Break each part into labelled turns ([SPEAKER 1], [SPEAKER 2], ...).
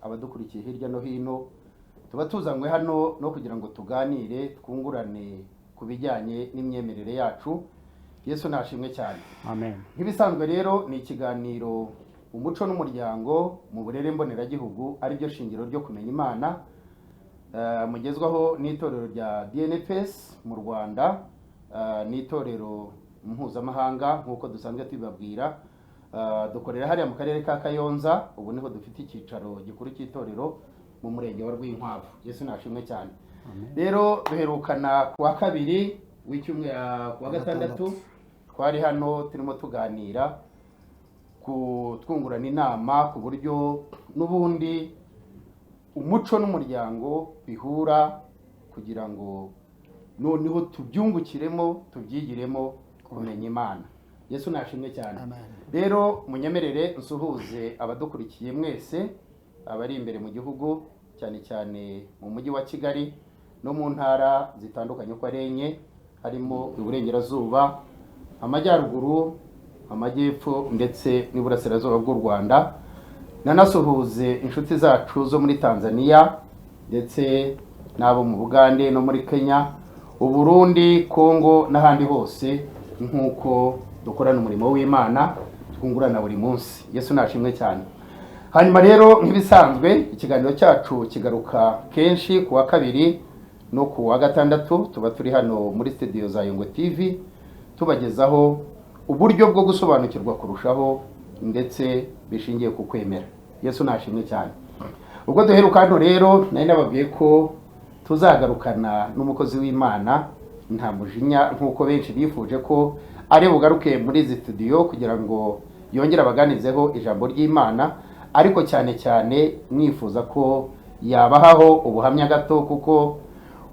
[SPEAKER 1] abadukurikiye hirya no hino. Tuba tuzanywe hano no kugira ngo tuganire twungurane ku bijyanye n'imyemerere yacu. Yesu nashimwe cyane.
[SPEAKER 2] Amen.
[SPEAKER 1] Nk'ibisanzwe rero ni ikiganiro umuco n'umuryango mu burere mboneragihugu ari byo shingiro ryo kumenya Imana, mugezwaho n'itorero rya DNPS mu Rwanda, n'itorero mpuzamahanga nk'uko dusanzwe tubibabwira. Dukorera hariya mu karere ka Kayonza, ubu niho dufite icyicaro gikuru cy'itorero mu murenge wa Rwinkwavu. Yesu nashimwe cyane. Rero duherukana ku wa kabiri w'icyumweru, ku wa gatandatu twari hano turimo tuganira ku twungurana inama ku buryo n'ubundi umuco n'umuryango bihura kugira ngo noneho tubyungukiremo, tubyigiremo kumenya Imana. Yesu nashimwe cyane. Rero munyemerere nsuhuze abadukurikiye mwese, abari imbere mu gihugu cyane cyane mu mujyi wa Kigali no mu ntara zitandukanye uko ari enye, harimo iburengerazuba, amajyaruguru, amajyepfo ndetse n'iburasirazuba bw'u Rwanda. Nanasuhuze inshuti zacu zo muri Tanzania ndetse n'abo mu Bugande no muri Kenya, Uburundi, Kongo n'ahandi hose, nk'uko dukorana umurimo w'Imana twungurana buri munsi. Yesu nashimwe cyane. Hanyuma rero nk'ibisanzwe ikiganiro cyacu kigaruka kenshi ku wa kabiri no ku wa gatandatu. Tuba turi hano muri studio za Yongo TV tubagezaho uburyo bwo gusobanukirwa kurushaho ndetse bishingiye ku kwemera. Yesu nashimwe cyane. Ubwo duheruka hano rero nari nababwiye ko tuzagarukana n'umukozi w'Imana nta mujinya, nk'uko benshi bifuje ko ari bugaruke muri izi studio kugira ngo yongere abaganizeho ijambo ry'Imana, ariko cyane cyane nifuza ko yabahaho ubuhamya gato, kuko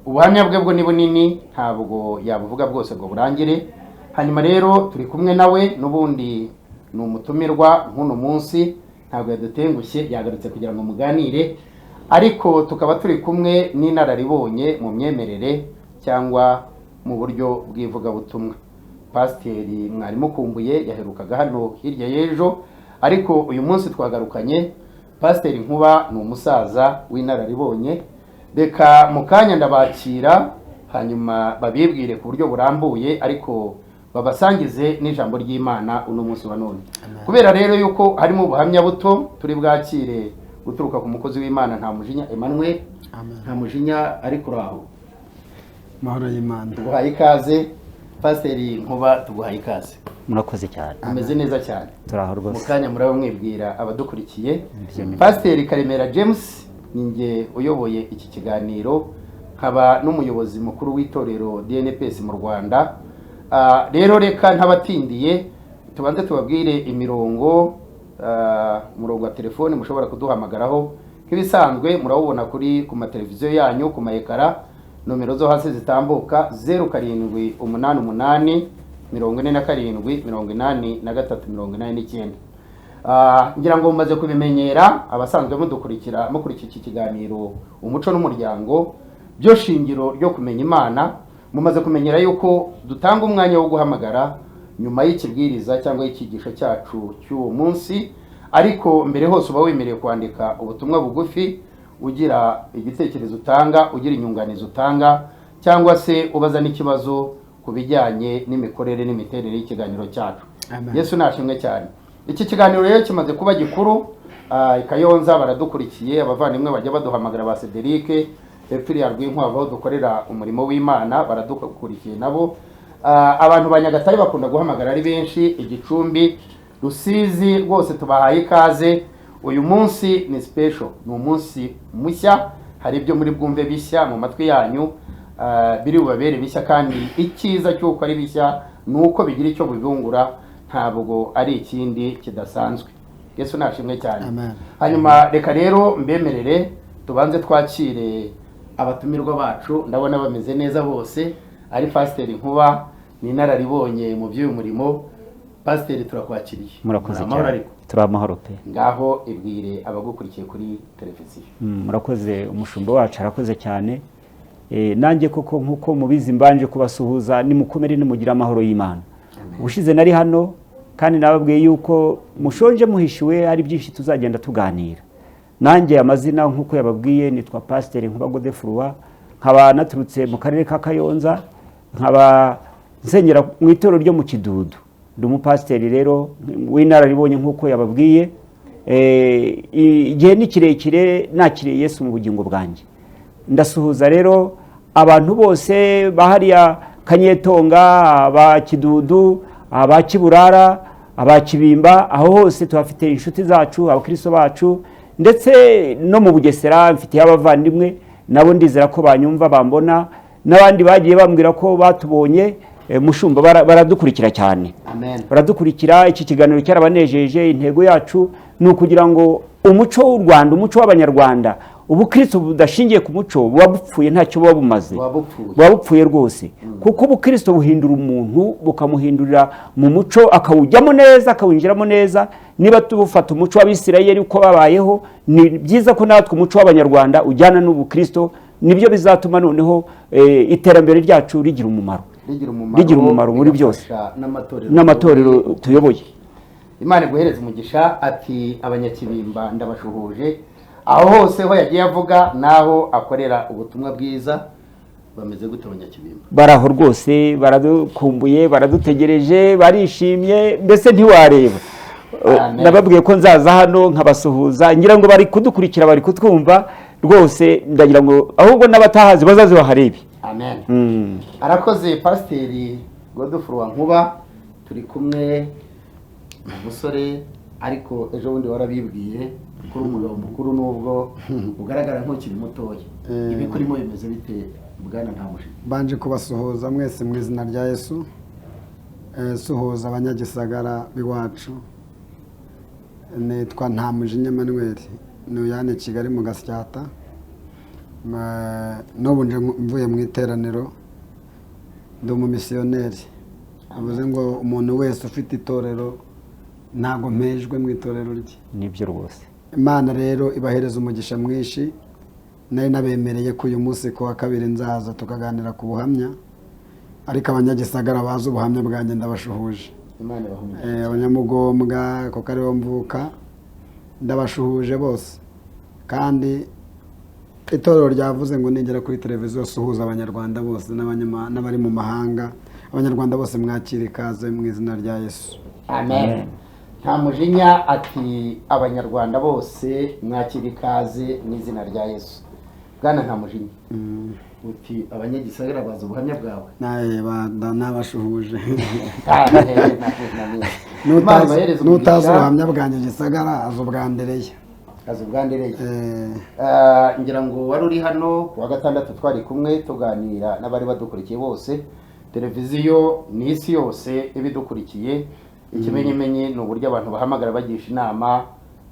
[SPEAKER 1] ubuhamya bwe bwo ni bunini, ntabwo yabuvuga bwose ngo burangire. Hanyuma rero turi kumwe nawe, n'ubundi ni umutumirwa nk'uno munsi, ntabwo yadutengushye, yagarutse kugira ngo muganire, ariko tukaba turi kumwe n'inararibonye mu myemerere cyangwa mu buryo bw'ivugabutumwa. Pasiteri mwari mukumbuye yaherukaga hano hirya y'ejo, ariko uyu munsi twagarukanye Pasiteri Nkuba, ni umusaza w'inararibonye. Reka mu kanya ndabakira, hanyuma babibwire ku buryo burambuye, ariko babasangize n'ijambo ry'Imana uno munsi wa none. Kubera rero yuko harimo ubuhamya buto turi bwakire guturuka ku mukozi w'Imana nta mujinya Emmanuel. Nta mujinya ariko uraho.
[SPEAKER 3] Mahoro y'Imana.
[SPEAKER 1] Tuguhaye ikaze Pasiteri Nkuba, tuguhaye ikaze.
[SPEAKER 2] Murakoze cyane.
[SPEAKER 1] Ameze neza cyane.
[SPEAKER 2] Turaho rwose.
[SPEAKER 1] Mu kanya muraba mwibwira abadukurikiye. Pasiteri Karemera James ninjye uyoboye iki kiganiro, nkaba n'umuyobozi mukuru w'itorero DNPS mu Rwanda. Rero reka ntabatindiye tubanze tubabwire imirongo, umurongo wa telefone mushobora kuduhamagaraho. Nk'ibisanzwe murawubona kuri ku mateleviziyo yanyu, ku maekara. Nomero zo hasi zitambuka 0788 47 83 ngira ngo mumaze kubimenyera, abasanzwe mudukurikira mukurikira iki kiganiro umuco n'umuryango byo shingiro ryo kumenya Imana. Mumaze kumenyera yuko dutanga umwanya wo guhamagara nyuma y'ikibwiriza cyangwa y'icyigisho cyacu cy'uwo munsi, ariko mbere hose uba wemerewe kwandika ubutumwa bugufi, ugira igitekerezo utanga, ugira inyunganizi utanga, cyangwa se ubaza n'ikibazo ku bijyanye n'imikorere n'imiterere y'ikiganiro cyacu. Yesu nashimwe cyane. Iki kiganiro rero kimaze kuba gikuru, Kayonza baradukurikiye, abavandimwe bajya baduhamagara ba Cedric Epfiri Rwinkwavu aho dukorera umurimo w'Imana baradukurikiye nabo. Abantu ba Nyagatare bakunda guhamagara ari benshi, Igicumbi, Rusizi, rwose tubahaye ikaze. Uyu munsi ni special, ni umunsi mushya, hari ibyo muri bwumve bishya mu matwi yanyu, biri bubabere bishya, kandi icyiza cy'uko ari bishya nuko bigira icyo bibungura, ntabwo ari ikindi kidasanzwe. Yesu nashimwe cyane. Hanyuma reka rero mbemerere tubanze twakire abatumirwa bacu. Ndabona bameze neza bose, ari Pasiteri Nkuba, ni inararibonye mu by'uyu murimo. Pasiteri turakwakiriye.
[SPEAKER 2] Murakoze cyane. Turamahoro pe.
[SPEAKER 1] Ngaho ibwire abagukurikiye kuri televiziyo.
[SPEAKER 2] Murakoze, umushumba wacu arakoze cyane. Nanjye koko nkuko mubizi mbanje kubasuhuza, ni mukomere ni mugira amahoro y'Imana. Ubushize nari hano kandi nababwiye yuko mushonje muhishiwe, ari byinshi tuzagenda tuganira. nanjye amazina nk'uko yababwiye nitwa Pasiteri Nkuba Godefroid, nkaba naturutse mu karere ka Kayonza, nkaba nsengera mu itorero ryo mu Kidudu. Ndi umupasiteri rero w'inararibonye nk'uko yababwiye. Igihe ni kirekire nakiriye Yesu mu bugingo bwanjye. Ndasuhuza rero abantu bose bahariya Kanyetonga, aba Kidudu, aba Kiburara, aba Kibimba, aho hose tuhafite inshuti zacu, abakristo bacu, ndetse no mu Bugesera mfitiye abavandimwe, nabo ndizera ko banyumva bambona, n'abandi bagiye bambwira ko batubonye. Mushumba baradukurikira cyane.
[SPEAKER 1] Amen.
[SPEAKER 2] Baradukurikira. Iki kiganiro cyarabanejeje. Intego yacu ni ukugira ngo umuco w'u Rwanda, umuco w'Abanyarwanda, ubukristo budashingiye ku muco buba bupfuye, ntacyo buba bumaze, buba bupfuye rwose. Kuko ubukristo buhindura umuntu, bukamuhindurira mu muco, akawujyamo neza, akawinjiramo neza. Niba tubufata umuco w'Abisirayeli uko babayeho, ni byiza ko natwe umuco w'Abanyarwanda ujyana n'ubukristo. Nibyo bizatuma noneho iterambere ryacu rigira umumaro muri byose, n'amatorero tuyoboye.
[SPEAKER 1] Imana iguhereze umugisha. Ati Abanyakibimba ndabashuhuje, aho hose ho yagiye avuga naho akorera ubutumwa bwiza. Bameze gute Abanyakibimba?
[SPEAKER 2] Baraho rwose, baradukumbuye, baradutegereje, barishimye, mbese ntiwareba. Nababwiye ko nzaza hano nkabasuhuza, ngira ngo bari kudukurikira, bari kutwumva rwose. Ndagira ngo ahubwo n'abatahazi bazaze baharebe.
[SPEAKER 1] Amen. Arakoze Pasiteri Godefroid Nkuba. Turi kumwe umusore, ariko ejo bundi warabibwiye kuri umugabo mukuru nubwo ugaragara nk'ukiri mutoya. Ibi kurimo bimeze bite Bwana Ntamujinya?
[SPEAKER 3] Banje kubasuhuza mwese mu izina rya Yesu. Suhuza abanyagisagara biwacu. Nitwa Ntamujinya Emmanuel, nuyane Kigali mu Gasyata. N'ubu mvuye mu iteraniro, ndi umumisiyoneri. Avuze ngo umuntu wese ufite itorero ntago mpejwe mu itorero rye.
[SPEAKER 2] Nibyo rwose.
[SPEAKER 3] Imana rero ibahereza umugisha mwinshi. Nari nabemereye ko uyu munsi ku wa kabiri nzaza tukaganira ku buhamya, ariko abanyagisagara bazi ubuhamya bwanjye ndabashuhuje.
[SPEAKER 1] Imana ibahumurize.
[SPEAKER 3] Abanyamugombwa ko kariho mvuka ndabashuhuje bose. Kandi itorero ryavuze ngo ningera kuri televiziyo suhuza Abanyarwanda bose n'abari mu mahanga. Abanyarwanda bose mwakire ikaze mu izina rya Yesu.
[SPEAKER 1] Amen. Ntamujinya ati Abanyarwanda bose mwakire ikaze mu izina rya Yesu. Bwana Ntamujinya, uti abanyagisagara bazi ubuhamya bwawe?
[SPEAKER 3] Nabashuhuje.
[SPEAKER 1] Nutazi
[SPEAKER 3] ubuhamya bwanjye Gisagara azubwandereye.
[SPEAKER 1] Ngira ngo wari uri hano ku wa gatandatu twari kumwe tuganira n'abari badukurikiye bose. Televiziyo ni isi yose ibidukurikiye. Ikimenyimenyi ni uburyo abantu bahamagara bagisha inama,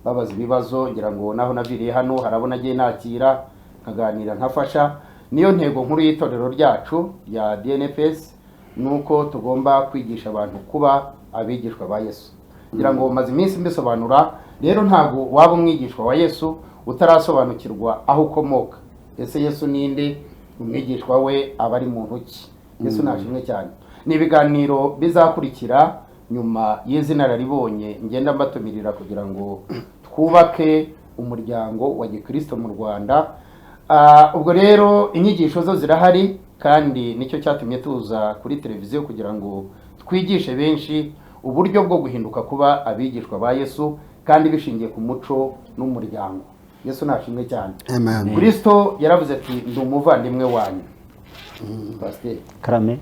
[SPEAKER 1] babaza ibibazo. Ngira ngo naho naviriye hano harabona agiye nakira nkaganira nkafasha. Niyo ntego nkuru y'itorero ryacu ya DNPS, nuko tugomba kwigisha abantu kuba abigishwa ba Yesu. Ngira ngo maze iminsi mbisobanura, rero ntago waba umwigishwa wa Yesu utarasobanukirwa aho ukomoka. Ese Yesu ninde? Umwigishwa we aba ari muntu ki? Yesu nashimwe cyane. Ni ibiganiro bizakurikira nyuma y'izina nararibonye ngenda mbatumirira kugira ngo twubake umuryango wa Gikristo mu Rwanda. Ubwo rero inyigisho zo zirahari, kandi nicyo cyatumye tuza kuri televiziyo kugira ngo twigishe benshi uburyo bwo guhinduka kuba abigishwa ba Yesu, kandi bishingiye ku muco n'umuryango. Yesu nashimwe cyane.
[SPEAKER 3] Amen.
[SPEAKER 1] Kristo yaravuze ati ndi umuvandimwe wanyu. Pastor
[SPEAKER 2] Karame.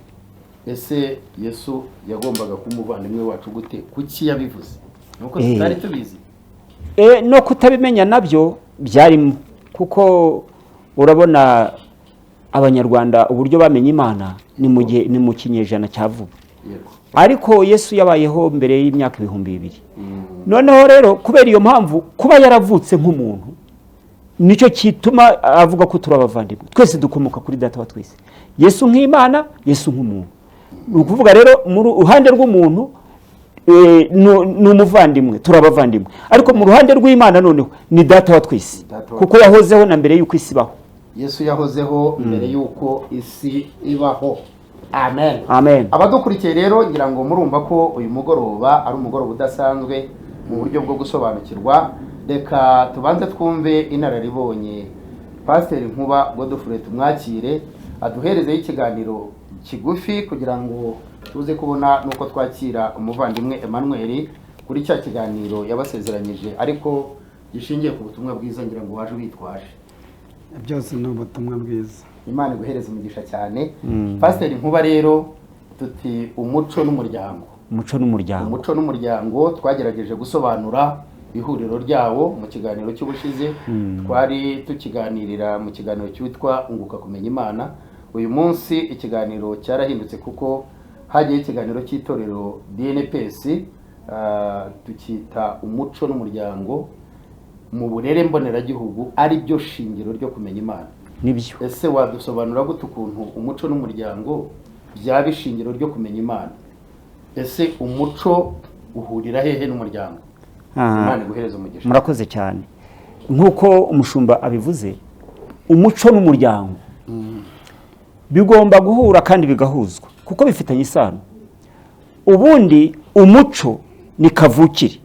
[SPEAKER 1] Ese Yesu yagombaga kuba umuvandimwe wacu gute? Kuki yabivuze? Nuko tutari tubizi.
[SPEAKER 2] No kutabimenya nabyo byarimo, kuko urabona Abanyarwanda uburyo bamenye Imana ni mu kinyejana cya vuba. Ariko Yesu yabayeho mbere y'imyaka 2000. Noneho rero kubera iyo mpamvu, kuba yaravutse nk'umuntu nicyo kituma avuga ko turabavandimwe. Twese dukomoka kuri data wa twese. Yesu nk'Imana, Yesu nk'umuntu. Ukuvuga rero mu ruhande rw'umuntu ni umuvandimwe, turabavandimwe. Ariko mu ruhande rw'Imana noneho ni data wa twese, kuko yahozeho na mbere y'uko isi ibaho.
[SPEAKER 1] Yesu yahozeho mbere y'uko isi ibaho. Amen.
[SPEAKER 2] Amen.
[SPEAKER 1] Abadukurikiye rero ngira ngo murumva ko uyu mugoroba ari umugoroba udasanzwe mu buryo bwo gusobanukirwa. reka tubanze twumve inararibonye Pasiteri Nkuba Godfrey tumwakire aduherezeho ikiganiro kigufi kugira ngo tuze kubona nuko twakira umuvandimwe Emmanuel kuri cya kiganiro yabasezeranyije ariko gishingiye ku butumwa bwiza ngira ngo waje witwaje.
[SPEAKER 3] byose ni ubutumwa bwiza.
[SPEAKER 1] Imana iguhereza umugisha cyane. Pasiteri Nkuba rero tuti umuco n'umuryango. Umuco n'umuryango twagerageje gusobanura ihuriro ryawo mu kiganiro cy'ubushize twari tukiganirira mu kiganiro cyitwa unguka kumenya Imana. Uyu munsi ikiganiro cyarahindutse kuko hagiye ikiganiro cy'itorero DNPS tukita umuco n'umuryango mu burere mboneragihugu ari byo shingiro ryo kumenya Imana.
[SPEAKER 2] Nibyo.
[SPEAKER 1] Ese wadusobanura gute ukuntu umuco n'umuryango byaba ishingiro ryo kumenya Imana? Ese umuco uhurira hehe n'umuryango? Imana iguhereza umugisha.
[SPEAKER 2] Murakoze cyane. Nkuko umushumba abivuze, umuco n'umuryango bigomba guhura kandi bigahuzwa kuko bifitanye isano. Ubundi umuco ni kavukire.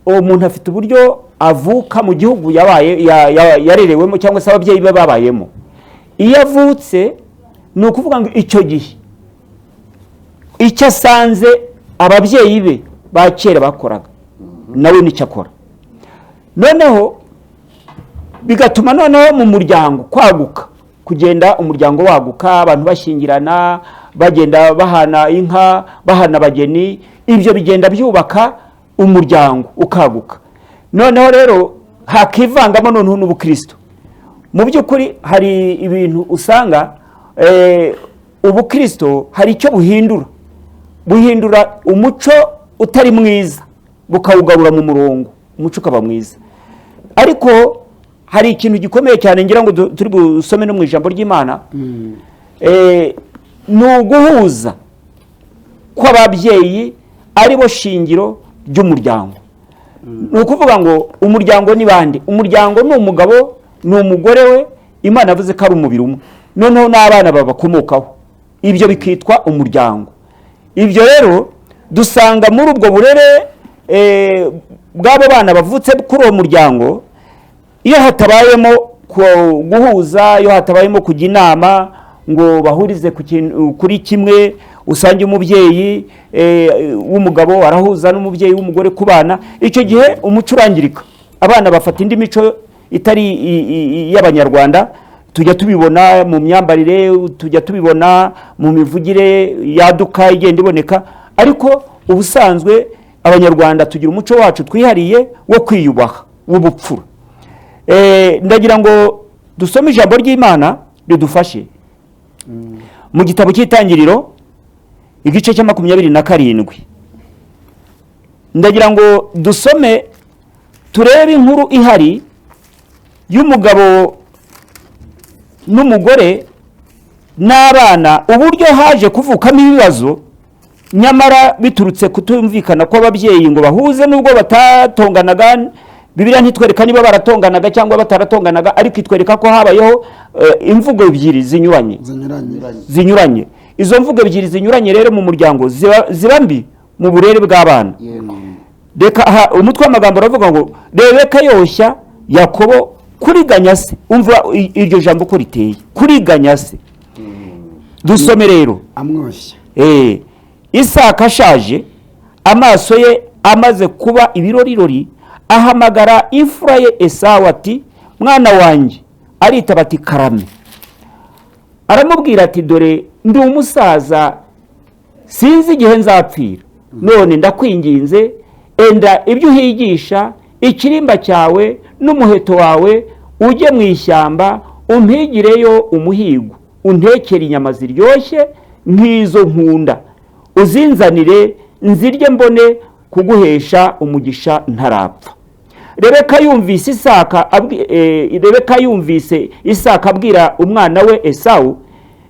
[SPEAKER 2] Umuntu afite uburyo avuka mu gihugu yarerewemo cyangwa se ababyeyi be babayemo. Iyo avutse ni ukuvuga ngo icyo gihe icyo asanze ababyeyi be ba kera bakoraga nawe nicyo akora. Noneho bigatuma noneho mu muryango kwaguka, kugenda umuryango waguka, abantu bashyingirana, bagenda bahana inka, bahana abageni, ibyo bigenda byubaka umuryango ukaguka. Noneho rero hakivangamo noneho n'ubukristo. Mu by'ukuri hari ibintu usanga ubukristo hari icyo buhindura umuco utari mwiza bukawugarura mu murongo, umuco ukaba mwiza. Ariko hari ikintu gikomeye cyane ngira ngo turi busome no mu ijambo ry'Imana, ni uguhuza kw'ababyeyi ari bo shingiro ry'umuryango. Ni ukuvuga ngo umuryango ni bande? Umuryango ni umugabo, ni umugore we, Imana yavuze ko ari umubiri umwe, noneho n'abana babakomokaho, ibyo bikitwa umuryango. Ibyo rero dusanga muri ubwo burere bw'abo bana bavutse kuri uwo muryango, iyo hatabayemo guhuza, iyo hatabayemo kujya inama ngo bahurize kuri kimwe, usange umubyeyi w'umugabo arahuza n'umubyeyi w'umugore ku bana, icyo gihe umuco urangirika. Abana bafata indi mico itari y'Abanyarwanda. Tujya tubibona mu myambarire, tujya tubibona mu mivugire yaduka igenda iboneka, ariko ubusanzwe Abanyarwanda tugira umuco wacu twihariye wo kwiyubaha, w'ubupfura. Ndagira ngo dusome ijambo ry'Imana ridufashe mu gitabo cy'Itangiriro igice cya 27. Ndagira ngo dusome turebe inkuru ihari y'umugabo n'umugore n'abana, uburyo haje kuvukamo ibibazo nyamara biturutse kutumvikana kw'ababyeyi ngo bahuze nubwo batatonganaga. Bibiliya ntitwereka niba baratonganaga cyangwa bataratonganaga, ariko itwereka ko habayeho imvugo ebyiri zinyuranye. Izo mvugo ebyiri zinyuranye rero mu muryango ziba mbi mu burere bw'abana. Reka umutwe w'amagambo uravuga ngo Rebeka yoshya Yakobo kuriganya se. Umva iryo jambo ko riteye, kuriganya se. Dusome rero.
[SPEAKER 3] Amwoshya.
[SPEAKER 2] Isaka ashaje, amaso ye amaze kuba ibirorirori, ahamagara imfura ye Esawu ati, mwana wanjye. Aritaba ati, karame. Aramubwira ati, dore ndi umusaza, sinzi igihe nzapfira, none ndakwinginze enda ibyo uhigisha, ikirimba cyawe n'umuheto wawe, ujye mu ishyamba umpigireyo umuhigo, untekere inyama ziryoshye nk'izo nkunda, uzinzanire nzirye mbone kuguhesha umugisha ntarapfa. Rebeka yumvise Isaka abwira umwana we Esawu.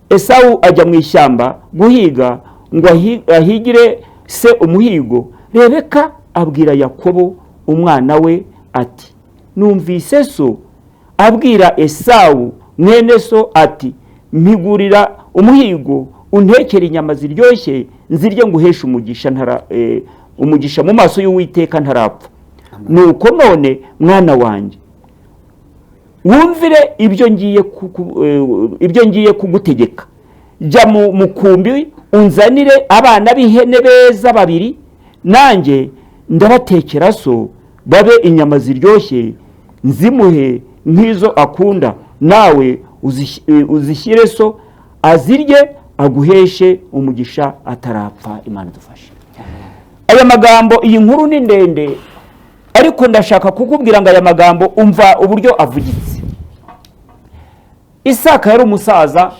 [SPEAKER 2] Esawu ajya mu ishyamba guhiga ngo ahigire se umuhigo. Rebeka abwira Yakobo umwana we ati, numvise so abwira Esawu mwene so ati, mpigurira umuhigo, untekere inyama ziryoshye nzirye nguhesha umugisha mu maso y'Uwiteka ntarapfa. nuko none mwana wanjye wumvire ibyo ngiye kugutegeka, jya mu mukumbi unzanire abana b'ihene beza 2, nanjye ndabatekera so babe inyama ziryoshye, nzimuhe nk'izo akunda, nawe uzishyire so azirye aguheshe umugisha atarapfa. Imana idufashe. Aya magambo, iyi nkuru ni ndende, ariko ndashaka kukubwira ngo aya magambo umva uburyo avugitse. Isaka yari umusaza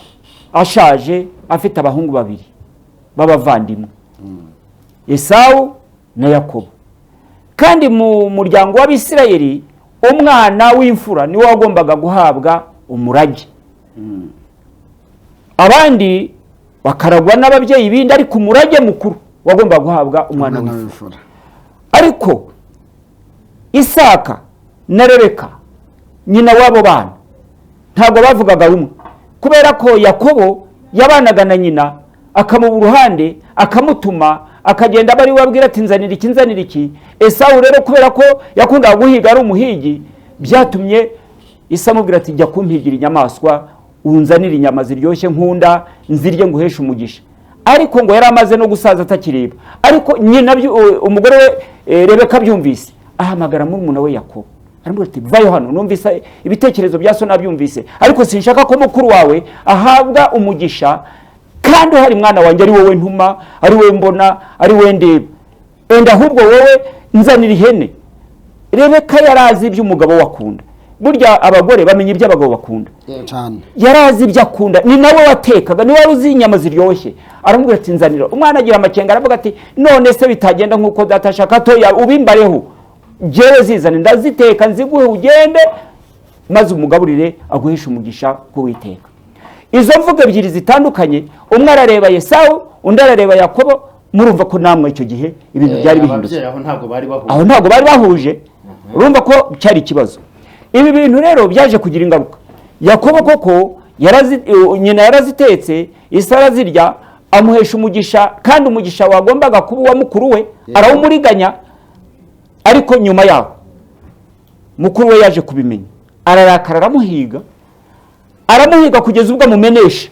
[SPEAKER 2] ashaje, afite abahungu 2 b'abavandimwe, Esawu na Yakobo. Kandi mu muryango w'Abisirayeli umwana w'imfura niwe wagombaga guhabwa umurage, abandi bakaragwa n'ababyeyi bindi, ariko umurage mukuru wagombaga guhabwa umwana w'imfura. Ariko Isaka na Rebeka nyina w'abo bana ntabwo bavugaga rumwe, kubera ko Yakobo yabanaga na nyina, akamuba uruhande, akamutuma, akagenda bari wabwira ati nzanira iki. Esawu rero kubera ko yakundaga guhiga, ari umuhigi, byatumye Isa amubwira ati jya kumpigira inyamaswa, unzanira inyama ziryoshye nkunda, nzirye nguheshe umugisha. Ariko ngo yari amaze no gusaza atakireba. Ariko nyina umugore we Rebeka byumvise, ahamagara murumuna we Yakobo, aramubwira ati vayo hano, numvise ibitekerezo bya so nabyumvise, ariko sinshaka ko mukuru wawe ahabwa umugisha, kandi hari mwana wanjye ari wowe ntuma, ari wowe mbona, ari wowe ndeba, enda ahubwo wowe nzanira ihene. Rebeka yarazi ibyo umugabo wakunda. Burya abagore bamenya ibyo abagabo bakunda
[SPEAKER 3] cyane,
[SPEAKER 2] yarazi ibyo akunda, ni nawe watekaga, ni wari uzi inyama ziryoshye. Aramubwira ati nzanira. Umwana agira amakenga, aravuga ati none se bitagenda nkuko data ashaka, toya ubimbareho, jewe zizane ndaziteka nziguhe ugende, maze umugaburire aguhisha umugisha kuwiteka. Izo mvugo ebyiri zitandukanye, umwe arareba Esawu, undi arareba Yakobo. Murumva ko namwe icyo gihe ibintu byari bihindutse, aho ntabwo bari bahuje. Urumva ko cyari ikibazo. Ibi bintu rero byaje kugira ingaruka. Yakobo koko nyina yarazitetse, Isa arazirya, amuhesha umugisha, kandi umugisha wagombaga kuba uwa mukuru we arawumuriganya. Ariko nyuma yaho mukuru we yaje kubimenya, ararakara, aramuhiga kugeza ubwo amumenesha,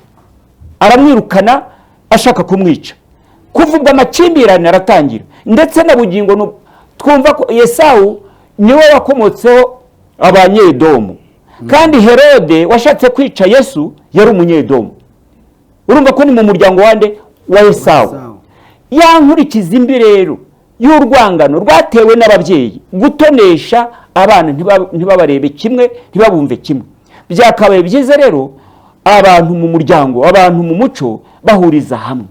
[SPEAKER 2] aramwirukana ashaka kumwica. Kuva ubwo amakimbirane aratangira, ndetse na bugingo twumva ko Esawu niwe wakomotseho Abanyedomu, kandi Herode washatse kwica Yesu yari Umunyedomu. Urumva ko ni mu muryango wa Esawu. Yankurikiza imbi rero y'urwangano rwatewe n'ababyeyi, gutonesha abana ntibabarebe kimwe, ntibabumve kimwe. Byakabaye byiza rero abantu mu muryango, abantu mu muco bahuriza hamwe.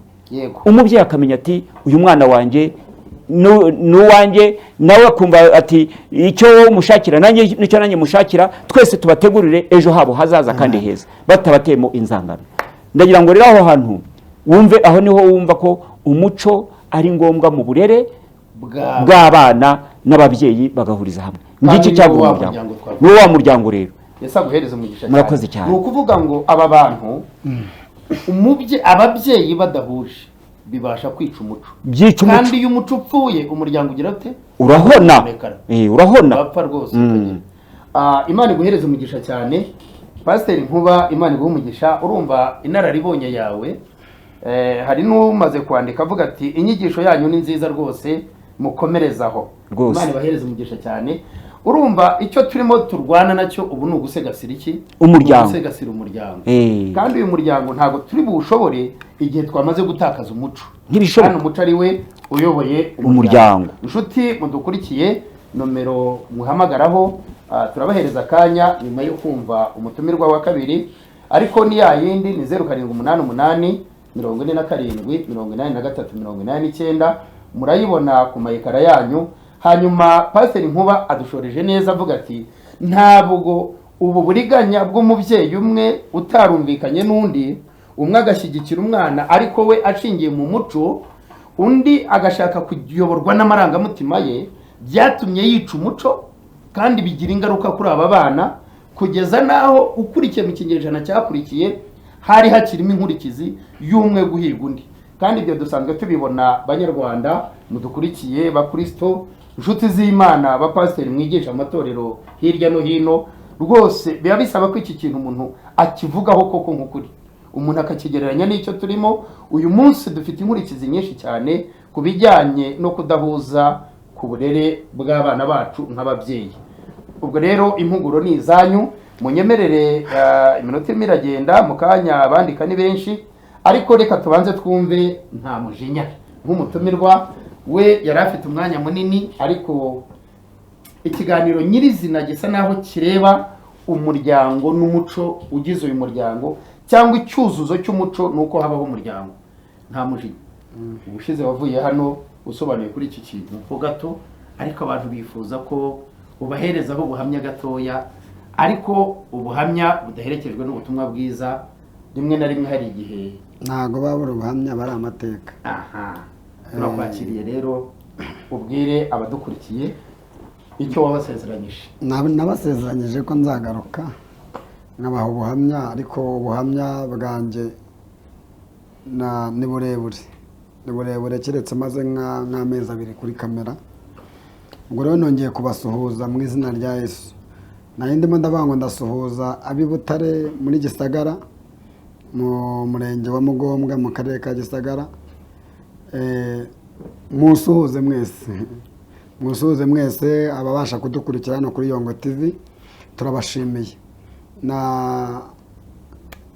[SPEAKER 2] Umubyeyi akamenya ati uyu mwana wanjye nuwanjye, nawe akumva ati icyo mushakira nanjye nicyo nanjye mushakira, twese tubategurire ejo habo hazaza kandi heza, batabatemo inzangano. Ndagira ngo rero aho hantu wumve, aho niho wumva ko umuco ari ngombwa mu burere bw'abana n'ababyeyi bagahuriza hamwe. Ngiki cyavuye umuryango, ni wa muryango rero.
[SPEAKER 1] Yesa guhereza umugisha.
[SPEAKER 2] Murakoze cyane.
[SPEAKER 1] Ni ukuvuga ngo aba bantu ababyeyi badahuje bibasha kwica umuco. Kandi iyo umuco upfuye umuryango ugira ute?
[SPEAKER 2] Urahona. Urahona.
[SPEAKER 1] Bapfa rwose. Imana iguhereza umugisha cyane. Pasiteri Nkuba, Imana iguhe umugisha. Urumva inararibonye yawe, hari n'umaze kwandika avuga ati inyigisho yanyu ni nziza rwose, mukomerezaho. Imana ibahereza umugisha cyane. Urumva icyo turimo turwana nacyo ubu ni ugusegasira iki?
[SPEAKER 2] Umuryango.
[SPEAKER 1] Gusegasira umuryango. Kandi uyu muryango ntabwo turi buwushobore igihe twamaze gutakaza umuco.
[SPEAKER 2] Ntibishoboka.
[SPEAKER 1] Kandi umuco ari we uyoboye
[SPEAKER 2] umuryango.
[SPEAKER 1] Inshuti mudukurikiye, nomero muhamagaraho, turabahereza akanya nyuma yo kumva umutumirwa wa kabiri, ariko ni ya yindi ni 0788 47 83 89. Murayibona ku mayekara yanyu. Hanyuma Pasiteri Nkuba adushoreje neza avuga ati ntabwo ubu buriganya bw'umubyeyi umwe utarumvikanye n'undi, umwe agashyigikira umwana ariko we ashingiye mu muco, undi agashaka kuyoborwa n'amarangamutima ye, byatumye yica umuco kandi bigira ingaruka kuri aba bana, kugeza naho ukurikiye mu kinyejana cyakurikiye hari hakirimo inkurikizi y'umwe guhiga undi. Kandi ibyo dusanzwe tubibona Banyarwanda mudukurikiye, bakristo, inshuti z'Imana, abapasiteri mwigisha amatorero hirya no hino, rwose biba bisaba ko iki kintu umuntu akivugaho koko nk'ukuri, umuntu akakigereranya n'icyo turimo uyu munsi. Dufite inkurikizi nyinshi cyane ku bijyanye no kudahuza ku burere bw'abana bacu nk'ababyeyi. Ubwo rero impuguro ni izanyu, munyemerere iminota irimo iragenda, mu kanya abandika ni benshi, ariko reka tubanze twumve nta mujinya nk'umutumirwa we yari afite umwanya munini, ariko ikiganiro nyirizina gisa naho kireba umuryango n'umuco ugize uyu muryango, cyangwa icyuzuzo cy'umuco nuko habaho umuryango. Nta mujinya. Ubushize wavuye hano usobanuye kuri iki kintu ho gato, ariko abantu bifuza ko ubaherezaho ubuhamya gatoya, ariko ubuhamya budaherekejwe n'ubutumwa bwiza. Rimwe na rimwe hari igihe
[SPEAKER 3] ntago babura ubuhamya, bari amateka.
[SPEAKER 1] Aha, turakwakiriye rero, ubwire abadukurikiye icyo wabasezeranyije.
[SPEAKER 3] Nabasezeranyije ko nzagaruka nkabaha ubuhamya, ariko ubuhamya bwanjye ni burebure keretse maze nk'amezi 2 kuri kamera. Ubwo rero nongeye kubasuhuza mu izina rya Yesu. Nari ndimo ndavuga ngo ndasuhuza ab'i Butare muri Gisagara, mu murenge wa Mugombwa mu karere ka Gisagara. Musuhuze mwese ababasha kudukurikira hano kuri Yongo TV, turabashimiye.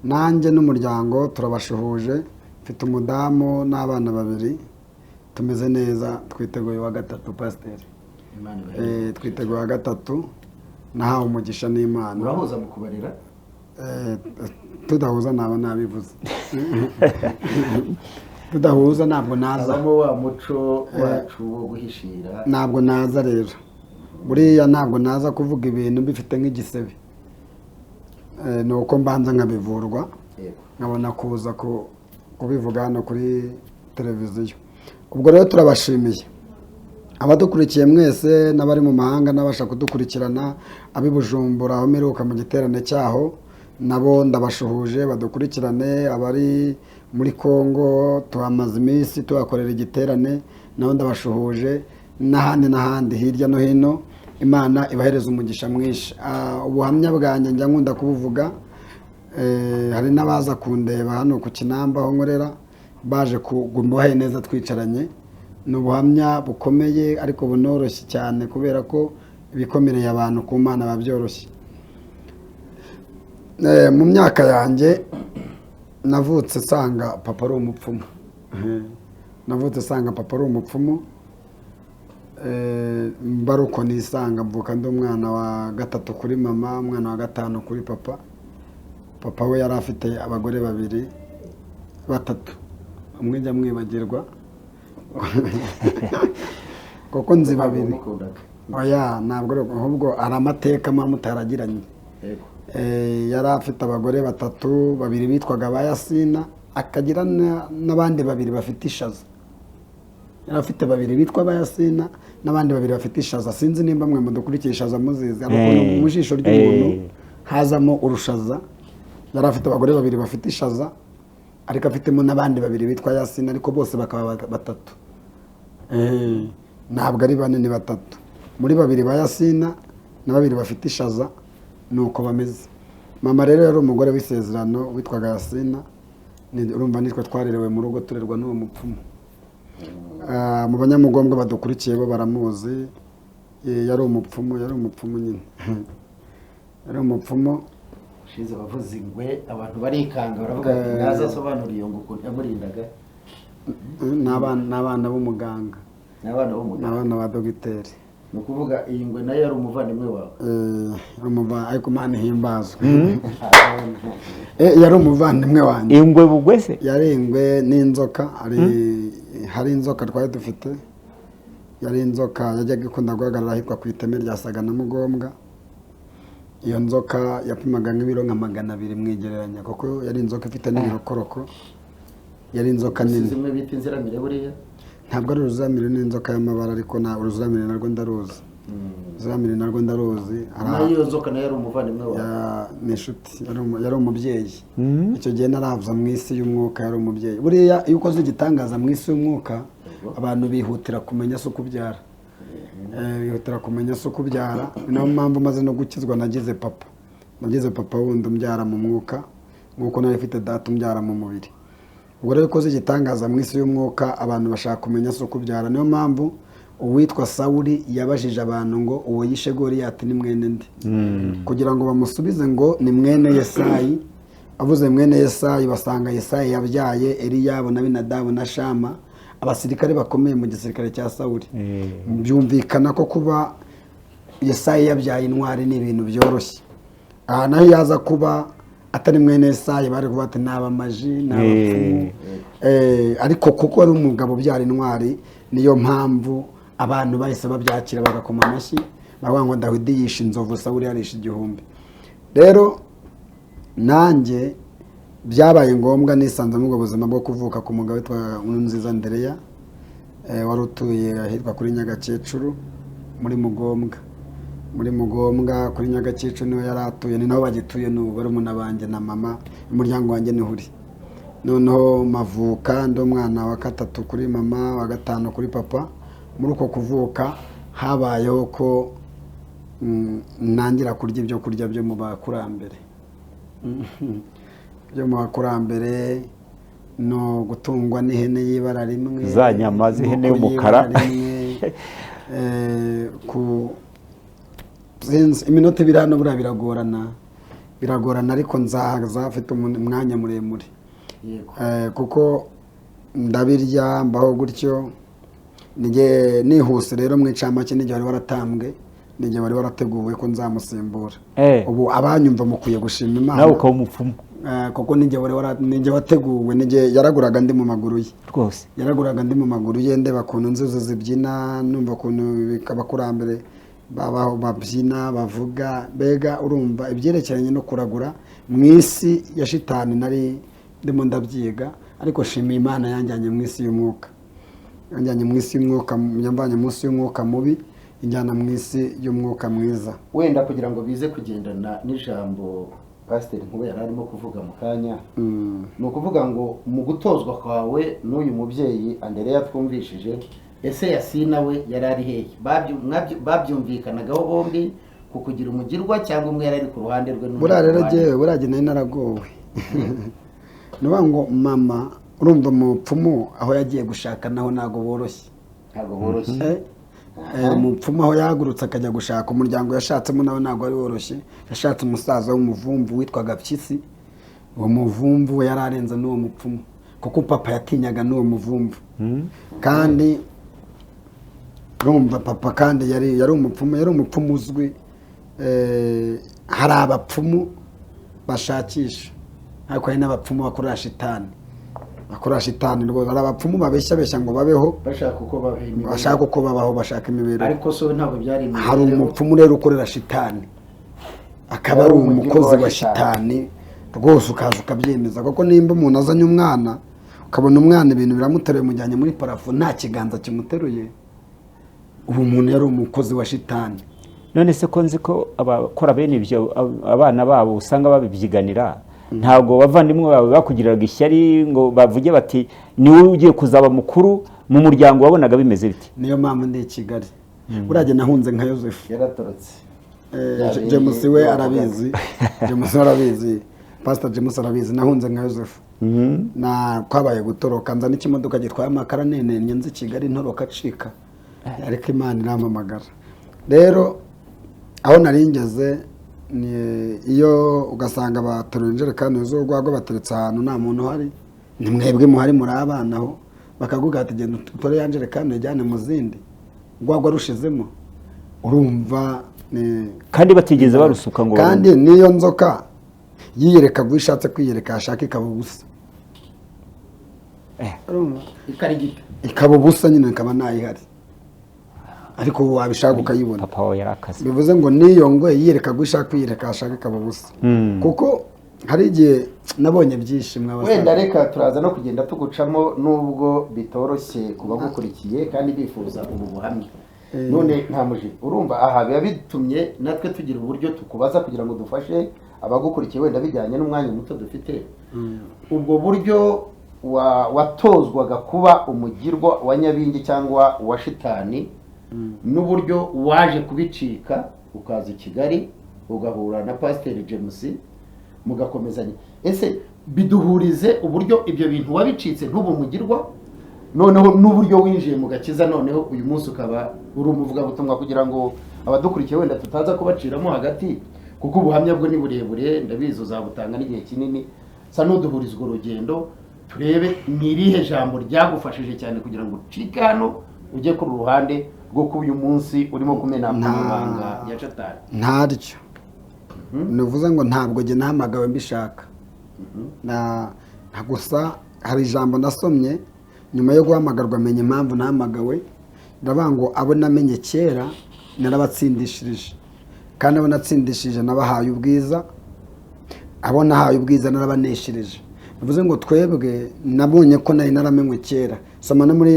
[SPEAKER 3] Nanjye n'umuryango turabashuhuje, mfite umudamu n'abana 2, tumeze neza, twiteguye wa gatatu pasiteri. Twiteguye wa gatatu, nahawe umugisha n'Imana.
[SPEAKER 1] Urahuza mu kubarera?
[SPEAKER 3] Tudahuza naba nabivuze. Tudahuza ntabwo naza.
[SPEAKER 1] Abamo wa muco wacu wo guhishira.
[SPEAKER 3] Ntabwo naza rero. Buriya ntabwo naza kuvuga ibintu bifite nk'igisebe. Nuko mbanza nkabivurwa, nkabona kuza kubivuga hano kuri televiziyo. Ubwo rero turabashimiye abadukurikiye mwese, n'abari mu mahanga n'abasha kudukurikirana, ab'i Bujumbura aho mperuka mu giterane cyaho, nabo ndabashuhuje badukurikirane. Abari muri Kongo tuhamaze iminsi tuhakorera igiterane, nabo ndabashuhuje, n'ahandi hirya no hino. Imana ibahereza umugisha mwinshi. Ubuhamya bwanjye njya nkunda kubuvuga, hari n'abaza kundeba hano ku Kinamba aho nkorera, baje kugumaho neza twicaranye. Ni ubuhamya bukomeye ariko bunoroshye cyane, kubera ko ibikomereye abantu ku Mana babyoroshye. Mu myaka yanjye navutse sanga papa ari umupfumu. Mbaruko nisanga mvuka ndi umwana wa 3 kuri mama, umwana wa 5 kuri papa. Papa we yari afite abagore 2, 3, umwe njya mwibagirwa kuko nzi 2. Oya, ntabwo ahubwo ari amateka mutaragiranye. Yari afite abagore 3, 2 bitwaga Bayasina, akagira n'abandi 2 bafite ishaza. Yari afite 2 bitwa Bayasina n'abandi 2 bafite ishaza. Sinzi nimba mwe mudukurikiye ishaza muzizi, ariko mu jisho ry'umuntu hazamo urushaza. Yari afite abagore 2 bafite ishaza, ariko afitemo n'abandi 2 bitwa Yasina, ariko bose bakaba 3. Ntabwo ari 4 ni 3. Muri 2 Bayasina na 2 bafite ishaza, nuko bameze. Mama rero yari umugore w'isezerano witwaga Yasina. Urumva nitwe twarerewe mu rugo turerwa n'uwo mupfumu. Mu banyamugombwa badukurikiye bo baramuzi. Yari umupfumu nyine. Yari umupfumu.
[SPEAKER 1] Shize bavuze ingwe, abantu barikanga baravuga ati naza sobanura iyo nguko yamurindaga.
[SPEAKER 3] N'abana b'umuganga. N'abana ba dogiteri.
[SPEAKER 1] Ni ukuvuga iyi ngwe nayo yari umuvandimwe wawe?
[SPEAKER 3] Ariko Imana ihimbazwe. Yari umuvandimwe wanjye.
[SPEAKER 2] Ingwe bugwese?
[SPEAKER 3] Yari ingwe n'inzoka. Hari inzoka twari dufite. Yari inzoka yajyaga ikunda guhagarara ahitwa ku iteme rya Sagana Mugombwa. Iyo nzoka yapimaga nk'ibiro nka 200 mwigereranya, kuko yari inzoka ifite n'ibirokoroko. Yari inzoka nini.
[SPEAKER 1] Zimwe bita inziramire buriya?
[SPEAKER 3] Ntabwo ari uruziramire, n'inzoka y'amabara, ariko na uruziramire narwo ndaruzi. Uruziramire narwo ndaruzi.
[SPEAKER 1] Nayo nzoka nayo yari umuvandimwe wawe?
[SPEAKER 3] Ni inshuti, yari umubyeyi. Icyo gihe naravuza mu isi y'umwuka, yari umubyeyi. Buriya iyo ukoze igitangaza mu isi y'umwuka, abantu bihutira kumenya se ukubyara. bihutira kumenya se kubyara. Niyo mpamvu maze no gukizwa nagize papa wundi umbyara mu mwuka nk'uko nari mfite data umbyara mu mubiri. Ubwo rero koze igitangaza mu isi y'umwuka abantu bashaka kumenya se kubyara. Niyo mpamvu uwitwa Sawuli yabajije abantu ngo uwo yishe Goliyati ni mwene nde, kugira ngo bamusubize ngo ni mwene Yesayi. Avuze mwene Yesayi basanga Yesayi yabyaye Eliyabu na Abinadabu na Shama, abasirikare bakomeye mu gisirikare cya Sawuli. Byumvikana ko kuba Yesayi yabyaye intwari ni ibintu byoroshye. Aha naho yaza kuba atari mwene Yesayi bari kuba ati n'abamaji n'abapfumu, ariko kuko ari umugabo ubyara intwari niyo mpamvu abantu bahise babyakira bagakoma amashyi bavuga ngo Dawidi yishe inzovu, Sawuli yarishe igihumbi. Rero nanjye byabaye ngombwa nisanze mu buzima bwo kuvuka ku mugabo witwa Nkurunziza Andereya, wari utuye ahitwa kuri Nyagakecuru muri Mugombwa kuri Nyagakecuru niho yari atuye, ni naho bagituye n'ubu barumuna banjye na mama, umuryango wanjye niho uri. Noneho mavuka ndi umwana wa 3 kuri mama, wa 5 kuri papa. Muri uko kuvuka habayeho ko nangira kurya ibyo kurya byo mu bakurambere, no gutungwa n'ihene y'ibara rimwe,
[SPEAKER 2] za nyama z'ihene y'umukara.
[SPEAKER 3] Iminota ibiri hano buriya biragorana ariko nzahaza afite umwanya muremure, kuko ndabirya mbaho gutyo. Nihuse rero mu icamake n'igihe wari waratambwe, n'igihe wari warateguwe ko nzamusimbura. Ubu abanyumva mukwiye gushima Imana
[SPEAKER 2] nawe ukaba umupfumu,
[SPEAKER 3] kuko n'igihe wateguwe, n'igihe yaraguraga ndi mu maguru ye
[SPEAKER 2] rwose,
[SPEAKER 3] yaraguraga ndi mu maguru ye, ndeba ukuntu inzuzi zibyina, numva ukuntu abakurambere babaho babyina bavuga, mbega urumva ibyerekeranye no kuragura mu isi ya shitani nari ndimo ndabyiga. Ariko shimiye Imana yanjyanye mu isi y'umwuka, yanjyanye mu isi y'umwuka, yambanye mu isi y'umwuka mubi injyana mu isi y'umwuka mwiza.
[SPEAKER 1] Wenda kugira ngo bize kugendana n'ijambo Pasiteri Nkuba yari arimo kuvuga mu kanya, ni ukuvuga ngo mu gutozwa kwawe n'uyu mubyeyi Andereya twumvishije, ese Yasina we yari ari hehe? Babyumvikanagaho bombi ku kugira umugirwa cyangwa umwe yari ari ku ruhande rwe?
[SPEAKER 3] Buriya rero jyewe buriya nari naragowe. Nuvuga ngo mama, urumva umupfumu aho yagiye gushaka naho ntago boroshye. Umupfumu aho yahagurutse akajya gushaka, umuryango yashatsemo nawe ntago ari woroshye. Yashatse umusaza w'umuvumvu witwaga Mpyisi. Uwo muvumvu we yari arenze n'uwo mupfumu, kuko papa yatinyaga n'uwo muvumvu. Kandi urumva papa kandi yari umupfumu uzwi. Hari abapfumu bashakisha, ariko hari n'abapfumu bakorera shitani rwose. Hari abapfumu babeshya ngo babeho, bashaka uko babaho, bashaka imibereho.
[SPEAKER 1] Ariko so ntabwo byari imibereho.
[SPEAKER 3] Hari umupfumu rero ukorera shitani, akaba ari umukozi wa shitani rwose, ukaza ukabyemeza. Kuko nimba umuntu azanye umwana, ukabona umwana ibintu biramuteruye mujyanye muri parafo, nta kiganza kimuteruye, ubu umuntu yari umukozi wa shitani.
[SPEAKER 2] None se ko nzi ko abakora bene ibyo abana babo usanga babibyiganira, ntabwo bavandimwe bawe bakugiriraga ishyari ngo bavuge bati niwe ugiye kuzaba mukuru mu muryango? Wabonaga bimeze biti?
[SPEAKER 3] Niyo mpamvu ndi i Kigali. Burajye nahunze nka Yosefu,
[SPEAKER 1] yaratorotse.
[SPEAKER 3] James we arabizi, Pastor James arabizi, nahunze nka Yosefu. Na kwabaye gutoroka, nza n'ikimodoka gitwaye amakara nenenye nzi Kigali, ntoroka acika, ariko Imana irampamagara. Rero aho naringeze iyo ugasanga bateruye injerekani z'urwagwa bateretse ahantu nta muntu uhari, ni mwebwe muhari muri abana aho, bakaguga ati genda utore ya njerekani ujyane mu zindi, urwagwa rushizemo. Urumva
[SPEAKER 2] kandi batigeze barusuka ngo,
[SPEAKER 3] kandi niyo nzoka yiyereka gwishatse kwiyereka ashaka ikaba ubusa, ikaba ubusa nyine, ikaba ntayihari, ariko wabishaka ukayibona.
[SPEAKER 2] Papa we yarakaze.
[SPEAKER 3] Bivuze ngo niyo ngwe yiyereka gwishaka kwiyereka ashaka ikaba ubusa. Kuko hari igihe nabonye byinshi mwabasanga.
[SPEAKER 1] Wenda reka turaza no kugenda tugucamo nubwo bitoroshye kubagukurikiye kandi bifuza ubu buhamya. None nta muji, urumva aha biba bitumye natwe tugira uburyo tukubaza kugira ngo dufashe abagukurikiye, wenda bijyanye n'umwanya muto dufite. Ubwo buryo watozwaga kuba umugirwa wa Nyabingi cyangwa wa shitani, n'uburyo waje kubicika ukaza i Kigali ugahura na Pasiteri James mugakomezanya. Ese biduhurize uburyo ibyo bintu wabicitse ntubumugirwa, noneho n'uburyo winjiye mu gakiza, noneho uyu munsi ukaba uri umuvugabutumwa, kugira ngo abadukurikiye wenda tutaza kubaciramo hagati, kuko ubuhamya bwo ni burebure, ndabizi uzabutanga n'igihe kinini. Sa n'uduhuriza urwo rugendo, turebe ni irihe jambo ryagufashije cyane kugira ngo ucike hano ujye ku ruhande rwo ku uyu munsi urimo kumena amabanga ya Satani.
[SPEAKER 3] Ntaryo nuvuze ngo ntabwo jye nahamagawe mbishaka, na gusa hari ijambo nasomye nyuma yo guhamagarwa menya impamvu nahamagawe, ndavuga ngo abo namenye kera narabatsindishirije, kandi abo natsindishije nabahaye ubwiza, abo nahaye ubwiza narabaneshereje. bivuze ngo twebwe nabonye ko nari naramenywe kera. Soma no muri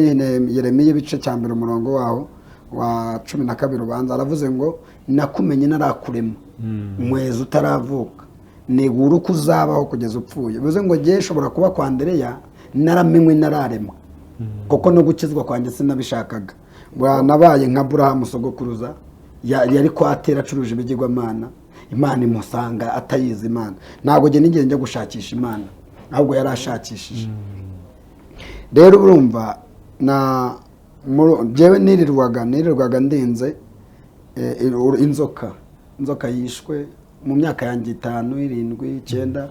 [SPEAKER 3] Yeremiya ibice cya mbere umurongo waho wa 12 ubanza, aravuze ngo nakumenye narakurema umwezi utaravuka, negura uko uzabaho kugeza upfuye. Bivuze ngo giye shobora kuba kwa Andereya naramenywe nararema, kuko no gukizwa kwanjye sinabishakaga. Nabaye nka Abrahamu sogokuruza, yari kwatera acuruje ibigirwamana, Imana imusanga atayizi Imana. Ntabwo jye nigeze njya gushakisha Imana, ahubwo yarashakishije. Rero urumva na jewe nirirwaga ndinze inzoka yishwe mu myaka yanjye 5, 7, 9,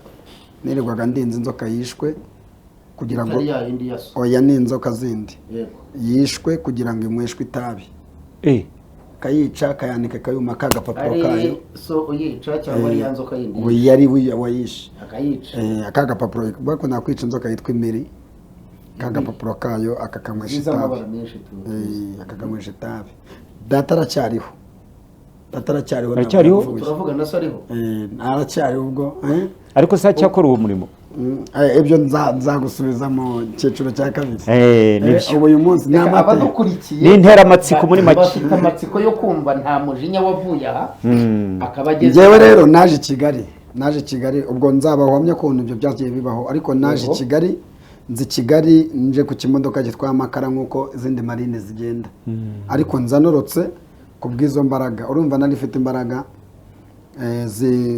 [SPEAKER 3] nirirwaga ndinze inzoka yishwe kugira ngo oya ni inzoka zindi yishwe kugira ngo imweshwe itabi, kayica kayanika kayuma kagapapuro kayo,
[SPEAKER 1] so uyica cyangwa ari yanzoka yindi
[SPEAKER 3] we yari wayishe
[SPEAKER 1] akayica
[SPEAKER 3] akagapapuro bako nakwica inzoka yitwa imiri, kagapapuro kayo akakamwesha itabi, akakamwesha itabi. Dataracyariho
[SPEAKER 1] turavuga naso ariho
[SPEAKER 3] aracyari ubwo
[SPEAKER 2] ariko sa cyakora uwo murimo
[SPEAKER 3] ibyo nzagusubiza mu cyiciro cya kabiri.
[SPEAKER 2] Nibyo
[SPEAKER 3] uyu munsi ni
[SPEAKER 1] abadukurikiye
[SPEAKER 2] n'intera amatsiko muri make,
[SPEAKER 1] bafite amatsiko yo kumva nta mujinya wavuye aha akabageze.
[SPEAKER 3] Njyewe rero naje Kigali ubwo nzabahomya ko ibyo byagiye bibaho, ariko naje Kigali nzi Kigali nje ku kimodoka gitwa amakara nkuko izindi marine zigenda, ariko nzanorotse kubwizo mbaraga. Urumva nari mfite imbaraga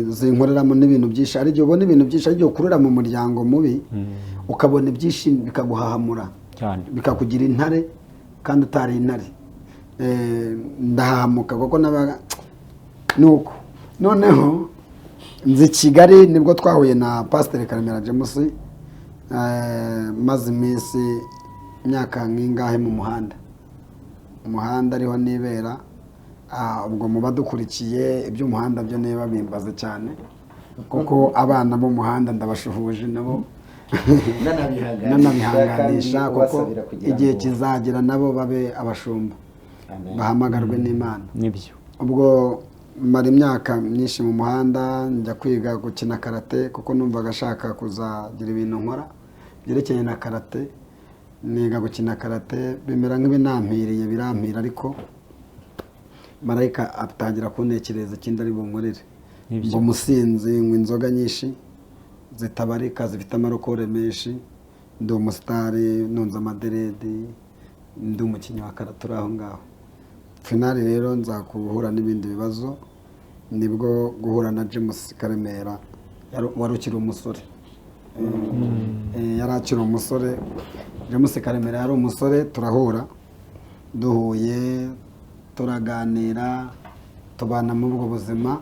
[SPEAKER 3] zinkoreramo n'ibintu byinshi, ari byo ubona ibintu byinshi, ari byo ukurira mu muryango mubi ukabona ibyinshi bikaguhahamura
[SPEAKER 2] cyane,
[SPEAKER 3] bikakugira intare kandi utari intare. Ndahamuka kuko nuko noneho nzi Kigali nibwo twahuye na Pasiteri Karemera James, maze iminsi imyaka nk'ingahe mu muhanda ariho nibera. Ubwo mu badukurikiye iby'umuhanda byo niba bimbaze cyane, kuko abana bo muhanda ndabashuhuje nabo nanabihanganisha, kuko igihe kizagira nabo babe abashumba bahamagarwe n'Imana.
[SPEAKER 2] Nibyo
[SPEAKER 3] ubwo mara imyaka myinshi mu muhanda, njya kwiga gukina karate kuko numvaga ashaka kuzagira ibintu nkora byerekeye na karate. Niga gukina karate bimera nk'ibinampiriye birampira, ariko marayika atangira kuntekereza ikindi ari bunkorere. Ngo musinzi nywa inzoga nyinshi zitabarika zifite amarokore menshi, ndi umusitari nunze amaderedi, ndi umukinnyi wa karate aho ngaho. Finali rero nza kuhura n'ibindi bibazo, nibwo guhura na James Karemera wari ukiri umusore. Yari akiri umusore. James Karemera yari umusore, turahura, duhuye turaganira, tubana muri ubwo buzima,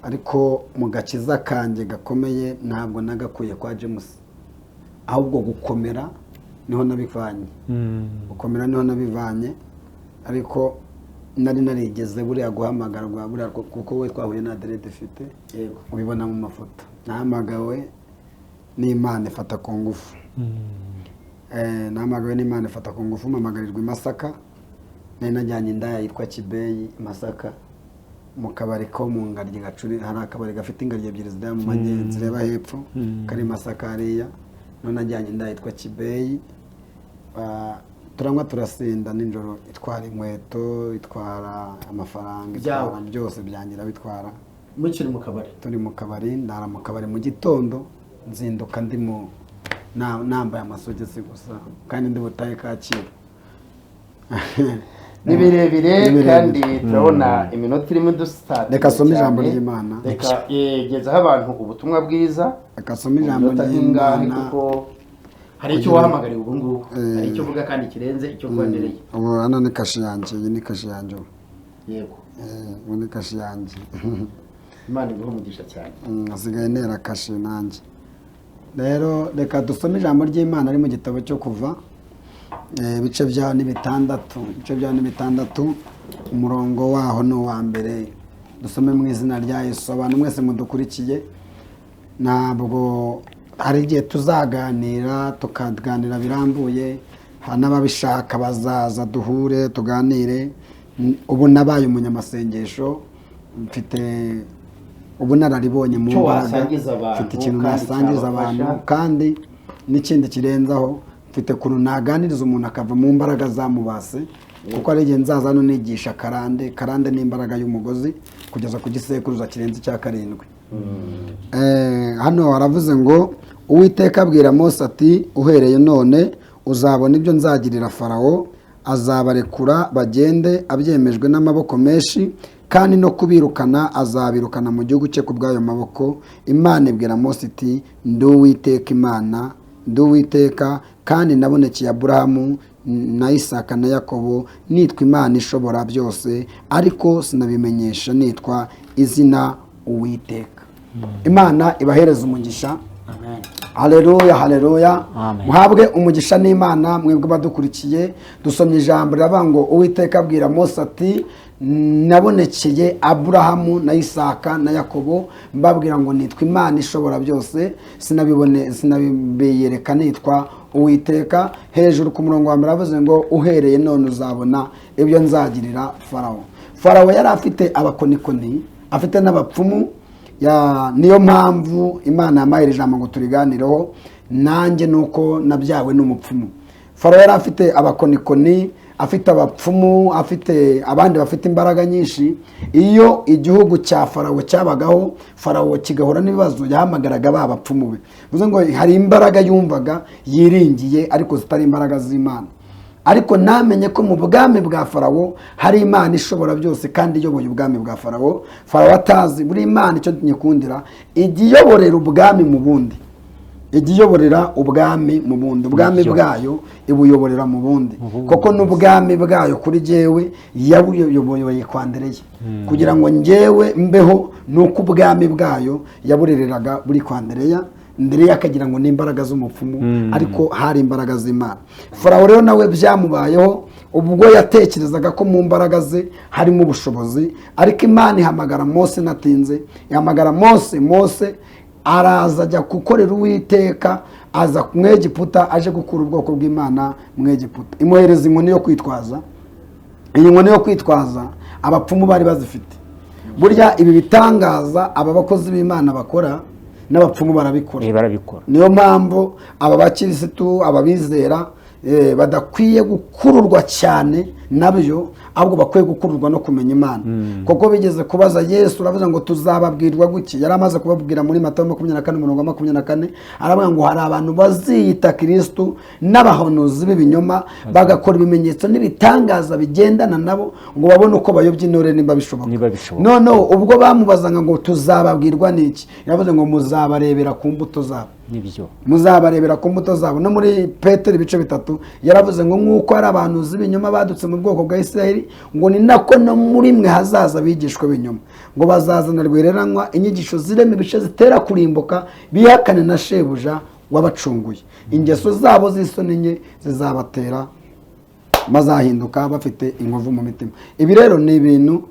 [SPEAKER 3] ariko mu gakiza kanjye gakomeye ntabwo nagakuye kwa James, ahubwo gukomera niho nabivanye. Gukomera niho nabivanye, ariko nari narigeze buriya guhamagarwa buriya, kuko we twahuye na Derede ifite ubibona mu mafoto. Nahamagawe n'Imana ifata ku ngufu, nahamagawe n'Imana ifata ku ngufu, mpamagarirwa i Masaka. Nari najyanye indaya yitwa Kibeyi Masaka, mu kabari ko mu Ngaryi Gacuri. Hari akabari gafite ingaryi ebyiri zidaya mu magenzi reba hepfo kari Masaka hariya. None najyanye indaya yitwa Kibeyi, turanywa turasinda nijoro, itwara inkweto, itwara amafaranga, itwara byose byangira bitwara.
[SPEAKER 1] Mukiri mu kabari? Turi
[SPEAKER 3] mu kabari, ndara mu kabari mu gitondo, nzinduka ndimo nambaye amasogisi gusa, kandi ndi butaye Kacyiru.
[SPEAKER 1] ni birebire kandi turabona iminota irimo dusitati.
[SPEAKER 3] Reka some ijambo ry'Imana.
[SPEAKER 1] Reka yegezaho abantu ubutumwa bwiza.
[SPEAKER 3] Reka some ijambo ry'Imana
[SPEAKER 1] kuko hari icyo wahamagariye ubu ngubu, hari icyo uvuga kandi kirenze icyo kwandereye.
[SPEAKER 3] Ubu hano ni kashi yanjye, iyi ni kashi yanjye.
[SPEAKER 1] Yego.
[SPEAKER 3] Ubu ni kashi yanjye.
[SPEAKER 1] Imana iguhe umugisha cyane.
[SPEAKER 3] Asigaye nera kashi nanjye. Rero reka dusome ijambo ry'Imana ari mu gitabo cyo Kuva, ibice byaho ni bitandatu, umurongo waho ni uwa mbere. Dusome mu izina rya Yesu. Abantu mwese mudukurikiye, ntabwo hari igihe tuzaganira tukaganira birambuye, n'ababishaka bazaza duhure tuganire. Ubu nabaye umunyamasengesho, mfite ubunararibonye mu mbaraga, mfite ikintu nasangiza abantu, kandi n'ikindi kirenzaho mfite kuntu naganiriza umuntu akava mu mbaraga zamubase, kuko ari igihe nzaza no nigisha karande n'imbaraga y'umugozi kugeza ku gisekuruza kirenze icya 7. Hano waravuze ngo Uwiteka abwira Mose ati uhereye none uzabona ibyo nzagirira Farawo, azabarekura bagende abyemejwe n'amaboko menshi, kandi no kubirukana azabirukana mu gihugu cye ku bw'ayo maboko. Imana ibwira Mose iti ndi Uwiteka Imana, ndi Uwiteka, kandi nabonekeye Aburahamu na Isaka na Yakobo nitwa Imana ishobora byose, ariko sinabimenyesha nitwa izina Uwiteka. Imana ibahereza umugisha.
[SPEAKER 1] Amen.
[SPEAKER 3] Haleluya, haleluya. Muhabwe umugisha n'Imana mwebwe badukurikiye. Dusomye ijambo riravuga ngo Uwiteka abwira Mose ati nabonekeye Aburahamu na Isaka na Yakobo mbabwira ngo nitwa Imana ishobora byose, sinabiyereka nitwa Uwiteka. Hejuru ku murongo wa mbere avuze ngo uhereye none uzabona ibyo nzagirira Farawo. Farawo yari afite abakonikoni, afite n'abapfumu. Niyo mpamvu Imana yampaye ijambo ngo turiganireho, nanjye nuko nabyawe n'umupfumu. Farawo yari afite abakonikoni, afite abapfumu, afite abandi bafite imbaraga nyinshi. Iyo igihugu cya Farawo cyabagaho, Farawo kigahura n'ibibazo, yahamagaraga ba bapfumu be. Bivuze ngo hari imbaraga yumvaga yiringiye ariko zitari imbaraga z'Imana. Ariko namenye ko mu bwami bwa Farawo hari Imana ishobora byose kandi iyoboye ubwami bwa Farawo. Farawo atazi buri Imana icyo nyikundira, igiyoborera ubwami mu bundi, igiyoborera ubwami mu bundi, ubwami bwayo ibuyoborera mu bundi. Koko n'ubwami bwayo kuri jewe yabuyoboye kwandereye, kugira ngo njyewe mbeho, nuko ubwami bwayo yaburereraga buri kwandereya. Ndere akagira ngo ni imbaraga z'umupfumu, ariko hari imbaraga z'Imana. Farawo rero nawe byamubayeho ubwo yatekerezaga ko mu mbaraga ze harimo ubushobozi, ariko Imana ihamagara Mose natinze, ihamagara Mose araza ajya gukorera Uwiteka, aza mu Egiputa, aje gukura ubwoko bw'Imana mu Egiputa. Imuhereza inkoni yo kwitwaza. Iyi nkoni yo kwitwaza abapfumu bari bazifite. Burya ibi bitangaza aba bakozi b'Imana bakora n'abapfumu barabikora. Niyo mpamvu aba bakirisitu, ababizera badakwiye gukururwa cyane nabyo, ahubwo bakwiye gukururwa no kumenya Imana. Kuko bigeze kubaza Yesu, uravuga ngo tuzababwirwa guki? Yari amaze kubabwira muri Matayo 24:24, aravuga ngo hari abantu baziyita Kristo n'abahanuzi b'ibinyoma, bagakora ibimenyetso n'ibitangaza bigendana nabo, ngo babone uko bayobya intore nimba bishoboka. None ubwo bamubazanga ngo tuzababwirwa n'iki, yaravuze ngo muzabarebera ku mbuto zabo. Muzabarebera ku mbuto zabo. No muri Petero ibice 3 yaravuze ngo nk'uko hari abantu z'ibinyoma badutse mu bwoko bwa Isiraheli, ngo ni nako no muri mwe hazaza bigishwe binyoma, ngo bazazana rwereranywa inyigisho zirema ibice zitera kurimbuka, bihakane na shebuja wabacunguye. Ingeso zabo z'isoni nke zizabatera, mazahinduka bafite inkovu mu mitima. Ibi rero ni ibintu,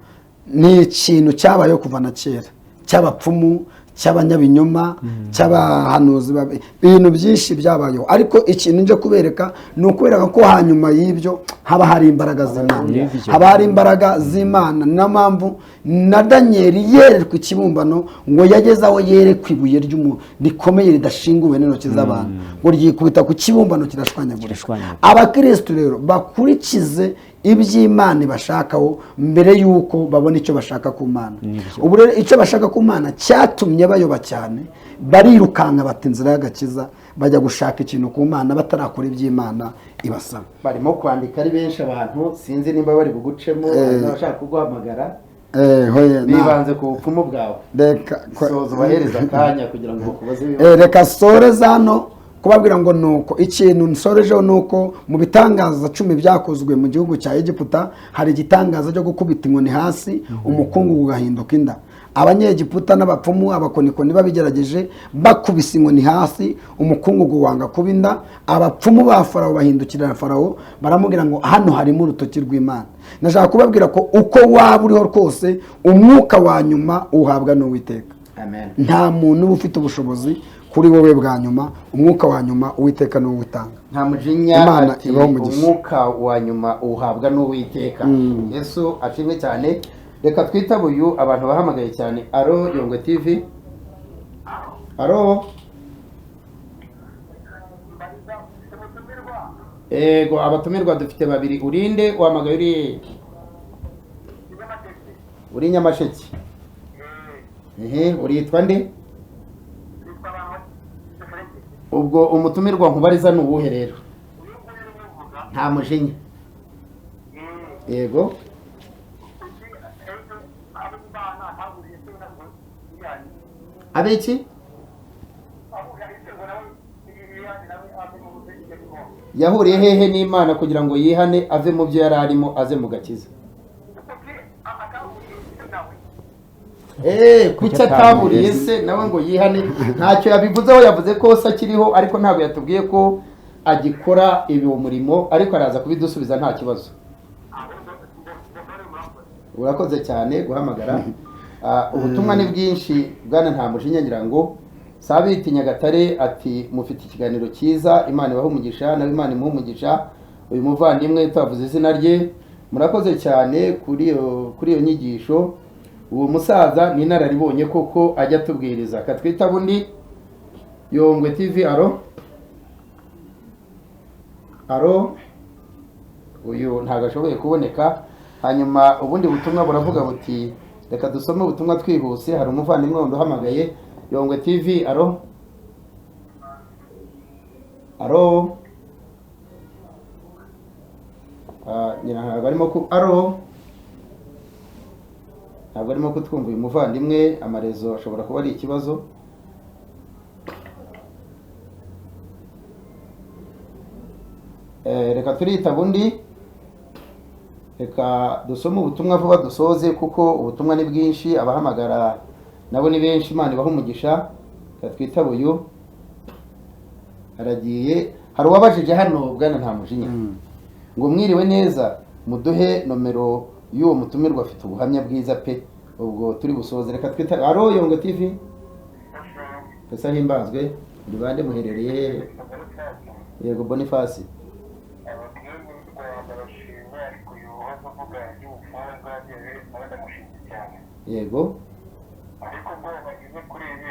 [SPEAKER 3] ni ikintu cyabayeho kuva na kera, cy'abapfumu, cy'abanyabinyoma, cy'abahanuzi, ibintu byinshi byabayeho. Ariko ikintu nje kubereka ni ukubereka ko hanyuma y'ibyo haba hari imbaraga z'Imana, haba hari imbaraga z'Imana. Niyo mpamvu na Danieli yererwa ikibumbano, ngo yageze aho yerekwa ibuye rikomeye ridashinguwe n'intoki z'abantu, ngo ryikubita ku kibumbano kirashwanyagura. Abakristo rero bakurikize iby'Imana ibashakaho mbere y'uko babona icyo bashaka ku Mana. Ubu rero icyo bashaka ku Mana cyatumye bayoba cyane, barirukanka bata inzira y'agakiza bajya gushaka ikintu ku Mana batarakora iby'Imana ibasaba.
[SPEAKER 1] Barimo kwandika ari benshi abantu, sinzi nimba bari bugucemo bashaka kuguhamagara. Bibanze ku bupfumu bwawe. Soza ubahereza akanya kugira ngo bakubaze.
[SPEAKER 3] Reka soreza hano kubabwira ngo nuko ikintu nsorejeho nuko mu bitangaza 10 byakozwe mu gihugu cya Egiputa hari igitangaza cyo gukubita inkoni hasi umukungu ugahinduka inda. Abanyegiputa n'abapfumu abakonikoni babigerageje bakubise inkoni hasi umukungugu wanga kubinda. Abapfumu ba Farawo bahindukirira Farawo baramubwira ngo hano harimo urutoki rw'Imana. Nashaka kubabwira ko uko waba uriho rwose umwuka wa nyuma uhabwa n'Uwiteka.
[SPEAKER 1] Amen.
[SPEAKER 3] Nta muntu uba ufite ubushobozi kuri wowe bwa nyuma, umwuka wa nyuma Uwiteka niwe utanga.
[SPEAKER 1] Nta mujinya ati umwuka wa nyuma uhabwa n'Uwiteka. Yesu ashimwe cyane. Reka twitaba uyu abantu bahamagaye cyane. Aro Yongwe TV. Aro. Ego abatumirwa dufite babiri. Urinde wamagaye uri Nyamasheke. Uritwa nde? Ubwo umutumirwa nkubariza n'ubuhe rero? Nta mujinya. Yego. Abiki? Yahuriye hehe n'Imana kugira ngo yihane ave mu byo yari arimo aze mu gakiza? Kuki ataburiye se nawe ngo yihane? Ntacyo yabivuzeho, yavuze ko se akiriho ariko ntabwo yatubwiye ko agikora ibi umurimo, ariko araza kubidusubiza nta kibazo. Urakoze cyane guhamagara. Ubutumwa ni bwinshi bwana nta mujinya ngira ngo Sabiti Nyagatare ati mufite ikiganiro cyiza, Imana ibahe umugisha nawe Imana imuhe umugisha. Uyu muvandimwe twavuze izina rye, murakoze cyane kuri iyo nyigisho. Uwo musaza ni nararibonye koko ajya tubwiriza. Katwita bundi Yongwe TV. Aro uyu ntago ashoboye kuboneka. Hanyuma ubundi butumwa buravuga buti reka dusome ubutumwa twihuse. Hari umuvandimwe wundi uhamagaye. Yongwe TV. Aro ntabwo arimo ku ntabwo arimo kutwumva uyu muvandimwe. Amarezo ashobora kuba ari ikibazo. Reka turita bundi, reka dusome ubutumwa vuba dusoze kuko ubutumwa ni bwinshi, abahamagara nabo ni benshi. Imana ibahe umugisha. Katwitaba uyu aragiye. Hari uwabajije hano bwana nta mujinya ngo mwiriwe neza muduhe nomero y'uwo mutumirwa afite ubuhamya bwiza pe. Ubwo turi busoze reka twita Aro Yongwe TV. Pesa himbazwe ndi bande muherereye? Yego Boniface. Yego.
[SPEAKER 4] Ariko ngo bagize kuri ibi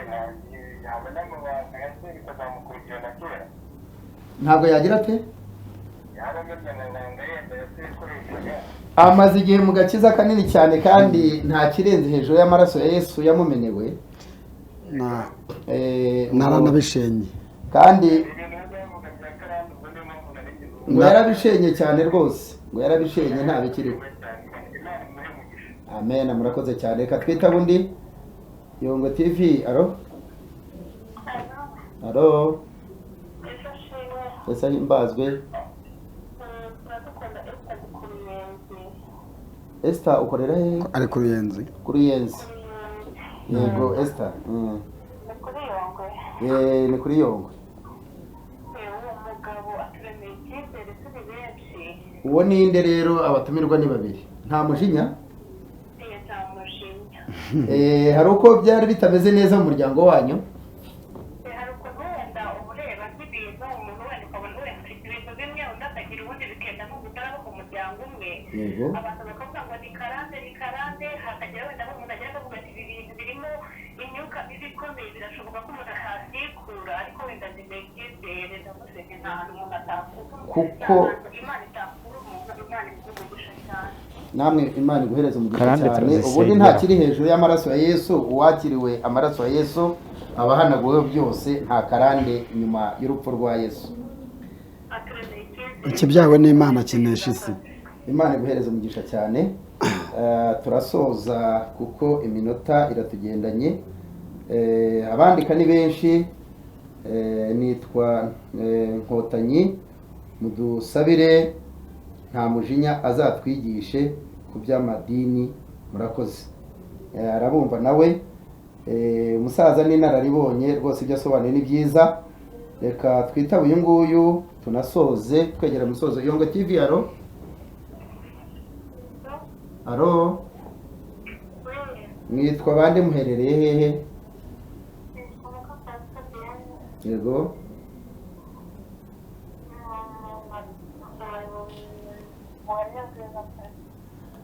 [SPEAKER 4] yabona mu bantu yase bikazamukurikirana kera.
[SPEAKER 1] Ntabwo yagira ate?
[SPEAKER 4] Yaramenye nanga yenda yase koreshaga.
[SPEAKER 1] Amaze igihe mu gakiza kanini cyane kandi nta kirenze hejuru y'amaraso ya Yesu yamumenewe.
[SPEAKER 3] Naranabishenye.
[SPEAKER 1] Kandi ngo yarabishenye cyane rwose. Ngo yarabishenye nta bikiriho. Amen. Murakoze cyane. Reka twita bundi Yongwe TV. Aro Pesa himbazwe. Esther ukorera he?
[SPEAKER 3] Ari ku Ruyenzi.
[SPEAKER 1] Ku Ruyenzi. Yego Esther. Ni kuri Yongwe. Uwo ninde rero? Abatumirwa ni babiri. Nta mujinya? Hari uko byari bitameze neza mu muryango wanyu?
[SPEAKER 4] Hari uko wenda ureba nk'ibintu umuntu wenda ukabona wenda ufite ibintu bimwe undi akagira ubundi bikenda nko gutara mu muryango umwe. Abantu bakavuga ngo ni karande hakagira wenda umuntu agera akavuga ati ibi bintu birimo imyuka mibi ikomeye birashoboka ko umuntu akasikura, ariko wenda zimekize ndamusenge nta hantu umuntu atakura kuko Imana itakura umuntu, Imana imuha umugisha
[SPEAKER 1] namwe Imana iguhereze umugisha
[SPEAKER 2] Karande
[SPEAKER 1] cyane.
[SPEAKER 2] turazisengera.
[SPEAKER 1] Ubundi nta kiri hejuru y'amaraso ya Yesu, uwakiriwe amaraso ya Yesu abahanaguweho byose, nta karande nyuma y'urupfu rwa Yesu.
[SPEAKER 3] ikibyawe n'Imana kinesha isi.
[SPEAKER 1] Imana iguhereze umugisha cyane. Turasoza kuko iminota iratugendanye. Abandika ni benshi. Nitwa Nkotanyi, mudusabire nta mujinya azatwigishe ku by'amadini. Murakoze. Arabumva nawe. Umusaza n'inararibonye rwose ibyo asobanuye ni byiza. Reka twitabe uyu nguyu tunasoze twegera musozo. Yongwe TV, alo alo, mwitwa bande, muherereye hehe? Yego,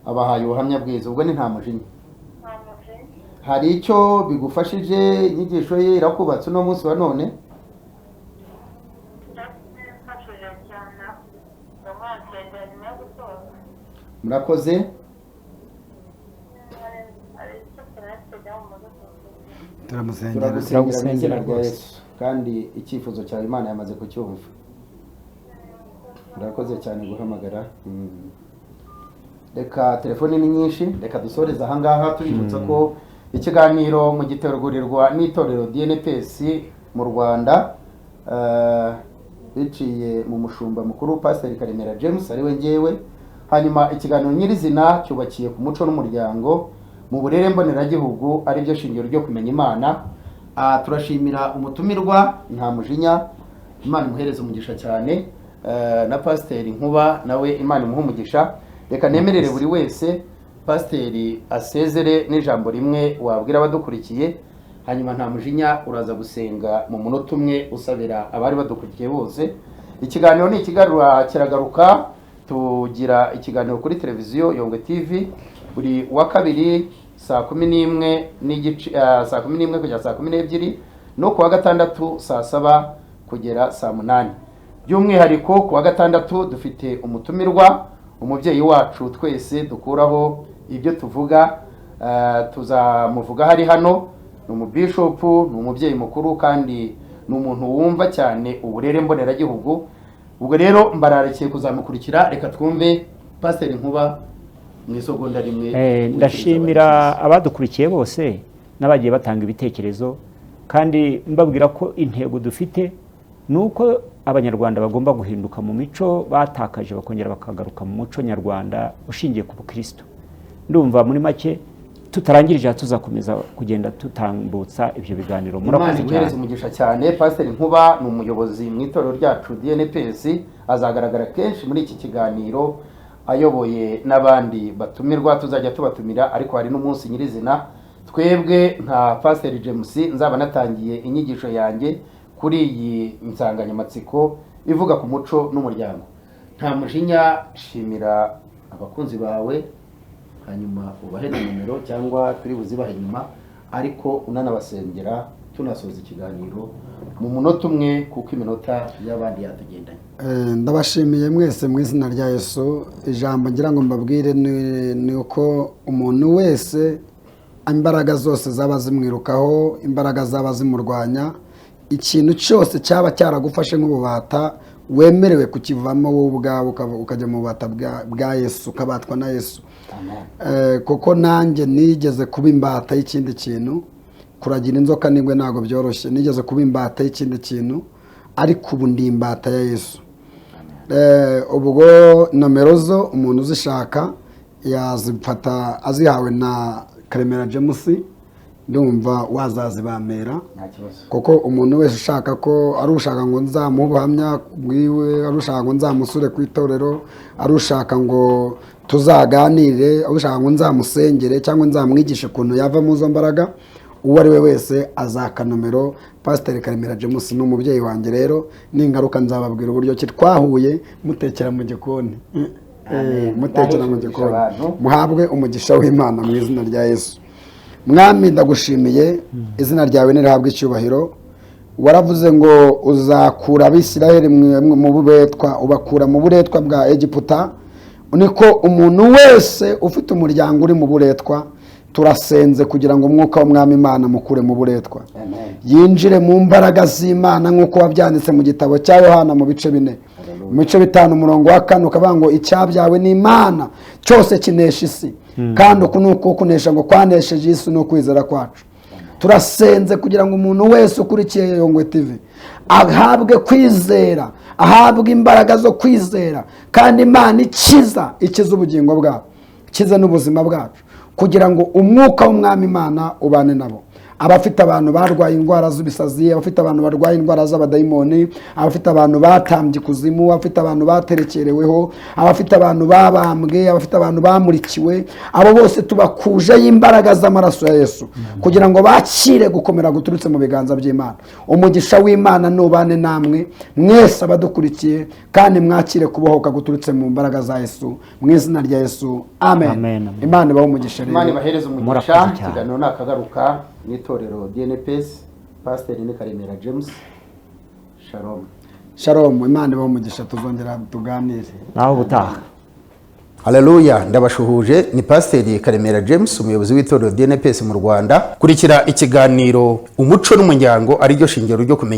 [SPEAKER 1] abahaye ubuhamya bwiza, ubwo ni nta mujinya. Hari icyo bigufashije inyigisho ye irakubatse uno munsi wa none? Murakoze.
[SPEAKER 3] Turamusengera
[SPEAKER 1] Turagusengera mu izina rya Yesu, kandi icyifuzo cyawe Imana yamaze kucyumva. Murakoze cyane guhamagara. Reka telefoni ni nyinshi, reka dusoreze aha ngaha tubibutsa ko ikiganiro mu gitegurirwa n'itorero DNPS mu Rwanda, biciye mu mushumba mukuru Pastor Karemera James ariwe ngewe. Hanyuma ikiganiro nyirizina cyubakiye ku muco n'umuryango mu burere mboneragihugu, ari byo shingiro ryo kumenya Imana. Turashimira umutumirwa nta mujinya, Imana imuhereze umugisha cyane, na Pastor Nkuba nawe Imana imuhe umugisha. Reka nemerere buri wese Pastor asezere n'ijambo rimwe wabwira abadukurikiye, hanyuma nta mujinya uraza gusenga mu munota umwe usabira abari badukurikiye bose. Ikiganiro ni ikigarura kiragaruka. Tugira ikiganiro kuri televiziyo Yongwe TV buri wa kabiri saa 11 n'igice, saa 11 kugera saa 12, no kuwa gatandatu saa 7 kugera saa 8. By'umwihariko kuwa gatandatu dufite umutumirwa, umubyeyi wacu twese dukuraho ibyo tuvuga. Tuzamuvuga hari hano. Ni umubishop, ni umubyeyi mukuru, kandi ni umuntu wumva cyane uburere mboneragihugu. Ubwo rero mbararikiye kuzamukurikira. Reka twumve Pastor Nkuba mu isogonda rimwe.
[SPEAKER 2] Ndashimira abadukurikiye bose n'abagiye batanga ibitekerezo, kandi mbabwira ko intego dufite nuko abanyarwanda bagomba guhinduka mu mico batakaje, bakongera bakagaruka mu muco nyarwanda ushingiye ku Kristo. Ndumva muri make tutarangirije tuzakomeza kugenda tutambutsa ibyo biganiro.
[SPEAKER 1] Murakoze cyane. Umugisha cyane. Pastor Nkuba ni umuyobozi mu itorero ryacu DNPS, azagaragara kenshi muri iki kiganiro ayoboye n'abandi batumirwa. Tuzajya tubatumira, ariko hari n'umunsi nyirizina twebwe nka Pastor James nzaba natangiye inyigisho yanjye kuri iyi insanganyamatsiko ivuga ku muco n'umuryango. Nta mujinya. Shimira abakunzi bawe, hanyuma ubahe na numero cyangwa turi buzibahe nyuma, ariko unanabasengera tunasoza ikiganiro mu munota umwe kuko iminota y'abandi yatugendanye.
[SPEAKER 3] Ndabashimiye mwese mu izina rya Yesu. Ijambo ngira ngo mbabwire ni uko umuntu wese imbaraga zose zaba zimwirukaho, imbaraga zaba zimurwanya, ikintu cyose cyaba cyaragufashe nk'ububata, wemerewe kukivamo wowe ubwawe ukajya mu bubata bwa Yesu, ukabatwa na Yesu. Kuko nanjye nigeze kuba imbata y'ikindi kintu. Kuragira inzoka nibwo ntabwo byoroshye. Nigeze kuba imbata y'ikindi kintu, ariko ubu ndi imbata ya Yesu. Ubwo nomero zo umuntu uzishaka yazifata azihawe na Karemera James. Ndumva wazazibamera, kuko umuntu wese ushaka ko ari ushaka ngo nzamuhe ubuhamya bwiwe, ari ushaka ngo nzamusure ku itorero, ari ushaka ngo tuzaganire, ari ushaka ngo nzamusengere cyangwa nzamwigishe ukuntu yava mu zo mbaraga, uwo ari we wese azaka nomero Pastor Karemera James. Ni umubyeyi wanjye. Rero n'ingaruka nzababwira uburyo ki twahuye mutekera mu gikoni. Mutekera mu gikoni. Muhabwe umugisha w'Imana mu izina rya Yesu. Mwami ndagushimiye, izina ryawe nirihabwe icyubahiro. Waravuze ngo uzakura Abisirayeli mu buretwa, ubakura mu buretwa bwa Egiputa, niko umuntu wese ufite umuryango uri mu buretwa turasenze kugira ngo umwuka w'umwami Imana mukure mu buretwa, yinjire mu mbaraga z'Imana nk'uko wabyanditse mu gitabo cya Yohana mu bice 4 mu bice 5 umurongo wa 4 ukavuga ngo icyabyawe n'Imana cyose kinesha isi, kandi uku nuko kunesha ngo kwanesheje isi no kwizera kwacu. Turasenze kugira ngo umuntu wese ukurikiye Yongwe TV ahabwe kwizera, ahabwe imbaraga zo kwizera, kandi Imana ikiza ubugingo bwabo, ikiza n'ubuzima bwacu, kugira ngo umwuka w'umwami Imana ubane nabo. Abafite abantu barwaye indwara z'ibisazi, abafite abantu barwaye indwara z'abadayimoni, abafite abantu batambye kuzimu, abafite abantu baterekereweho, abafite abantu babambwe, abafite abantu bamurikiwe, abo bose tubakuje imbaraga z'amaraso ya Yesu kugira ngo bakire gukomera guturutse mu biganza by'Imana. Umugisha w'Imana nubane namwe mwese abadukurikiye, kandi mwakire kubohoka guturutse mu mbaraga za Yesu, mu izina rya Yesu, amen. Imana ibahe umugisha.
[SPEAKER 1] Imana ibahereze umugisha. Ikiganiro nakagaruka n'itorero DNPS, Pastor ni Karemera James. Shalom.
[SPEAKER 3] Shalom. Imana ibahe umugisha, tuzongera tuganire
[SPEAKER 2] naho butaha.
[SPEAKER 1] Haleluya, ndabashuhuje. Ni Pastor Karemera James, umuyobozi w'itorero DNPS mu Rwanda. Kurikira ikiganiro umuco n'umuryango, ari ryo shingiro ryo kumenya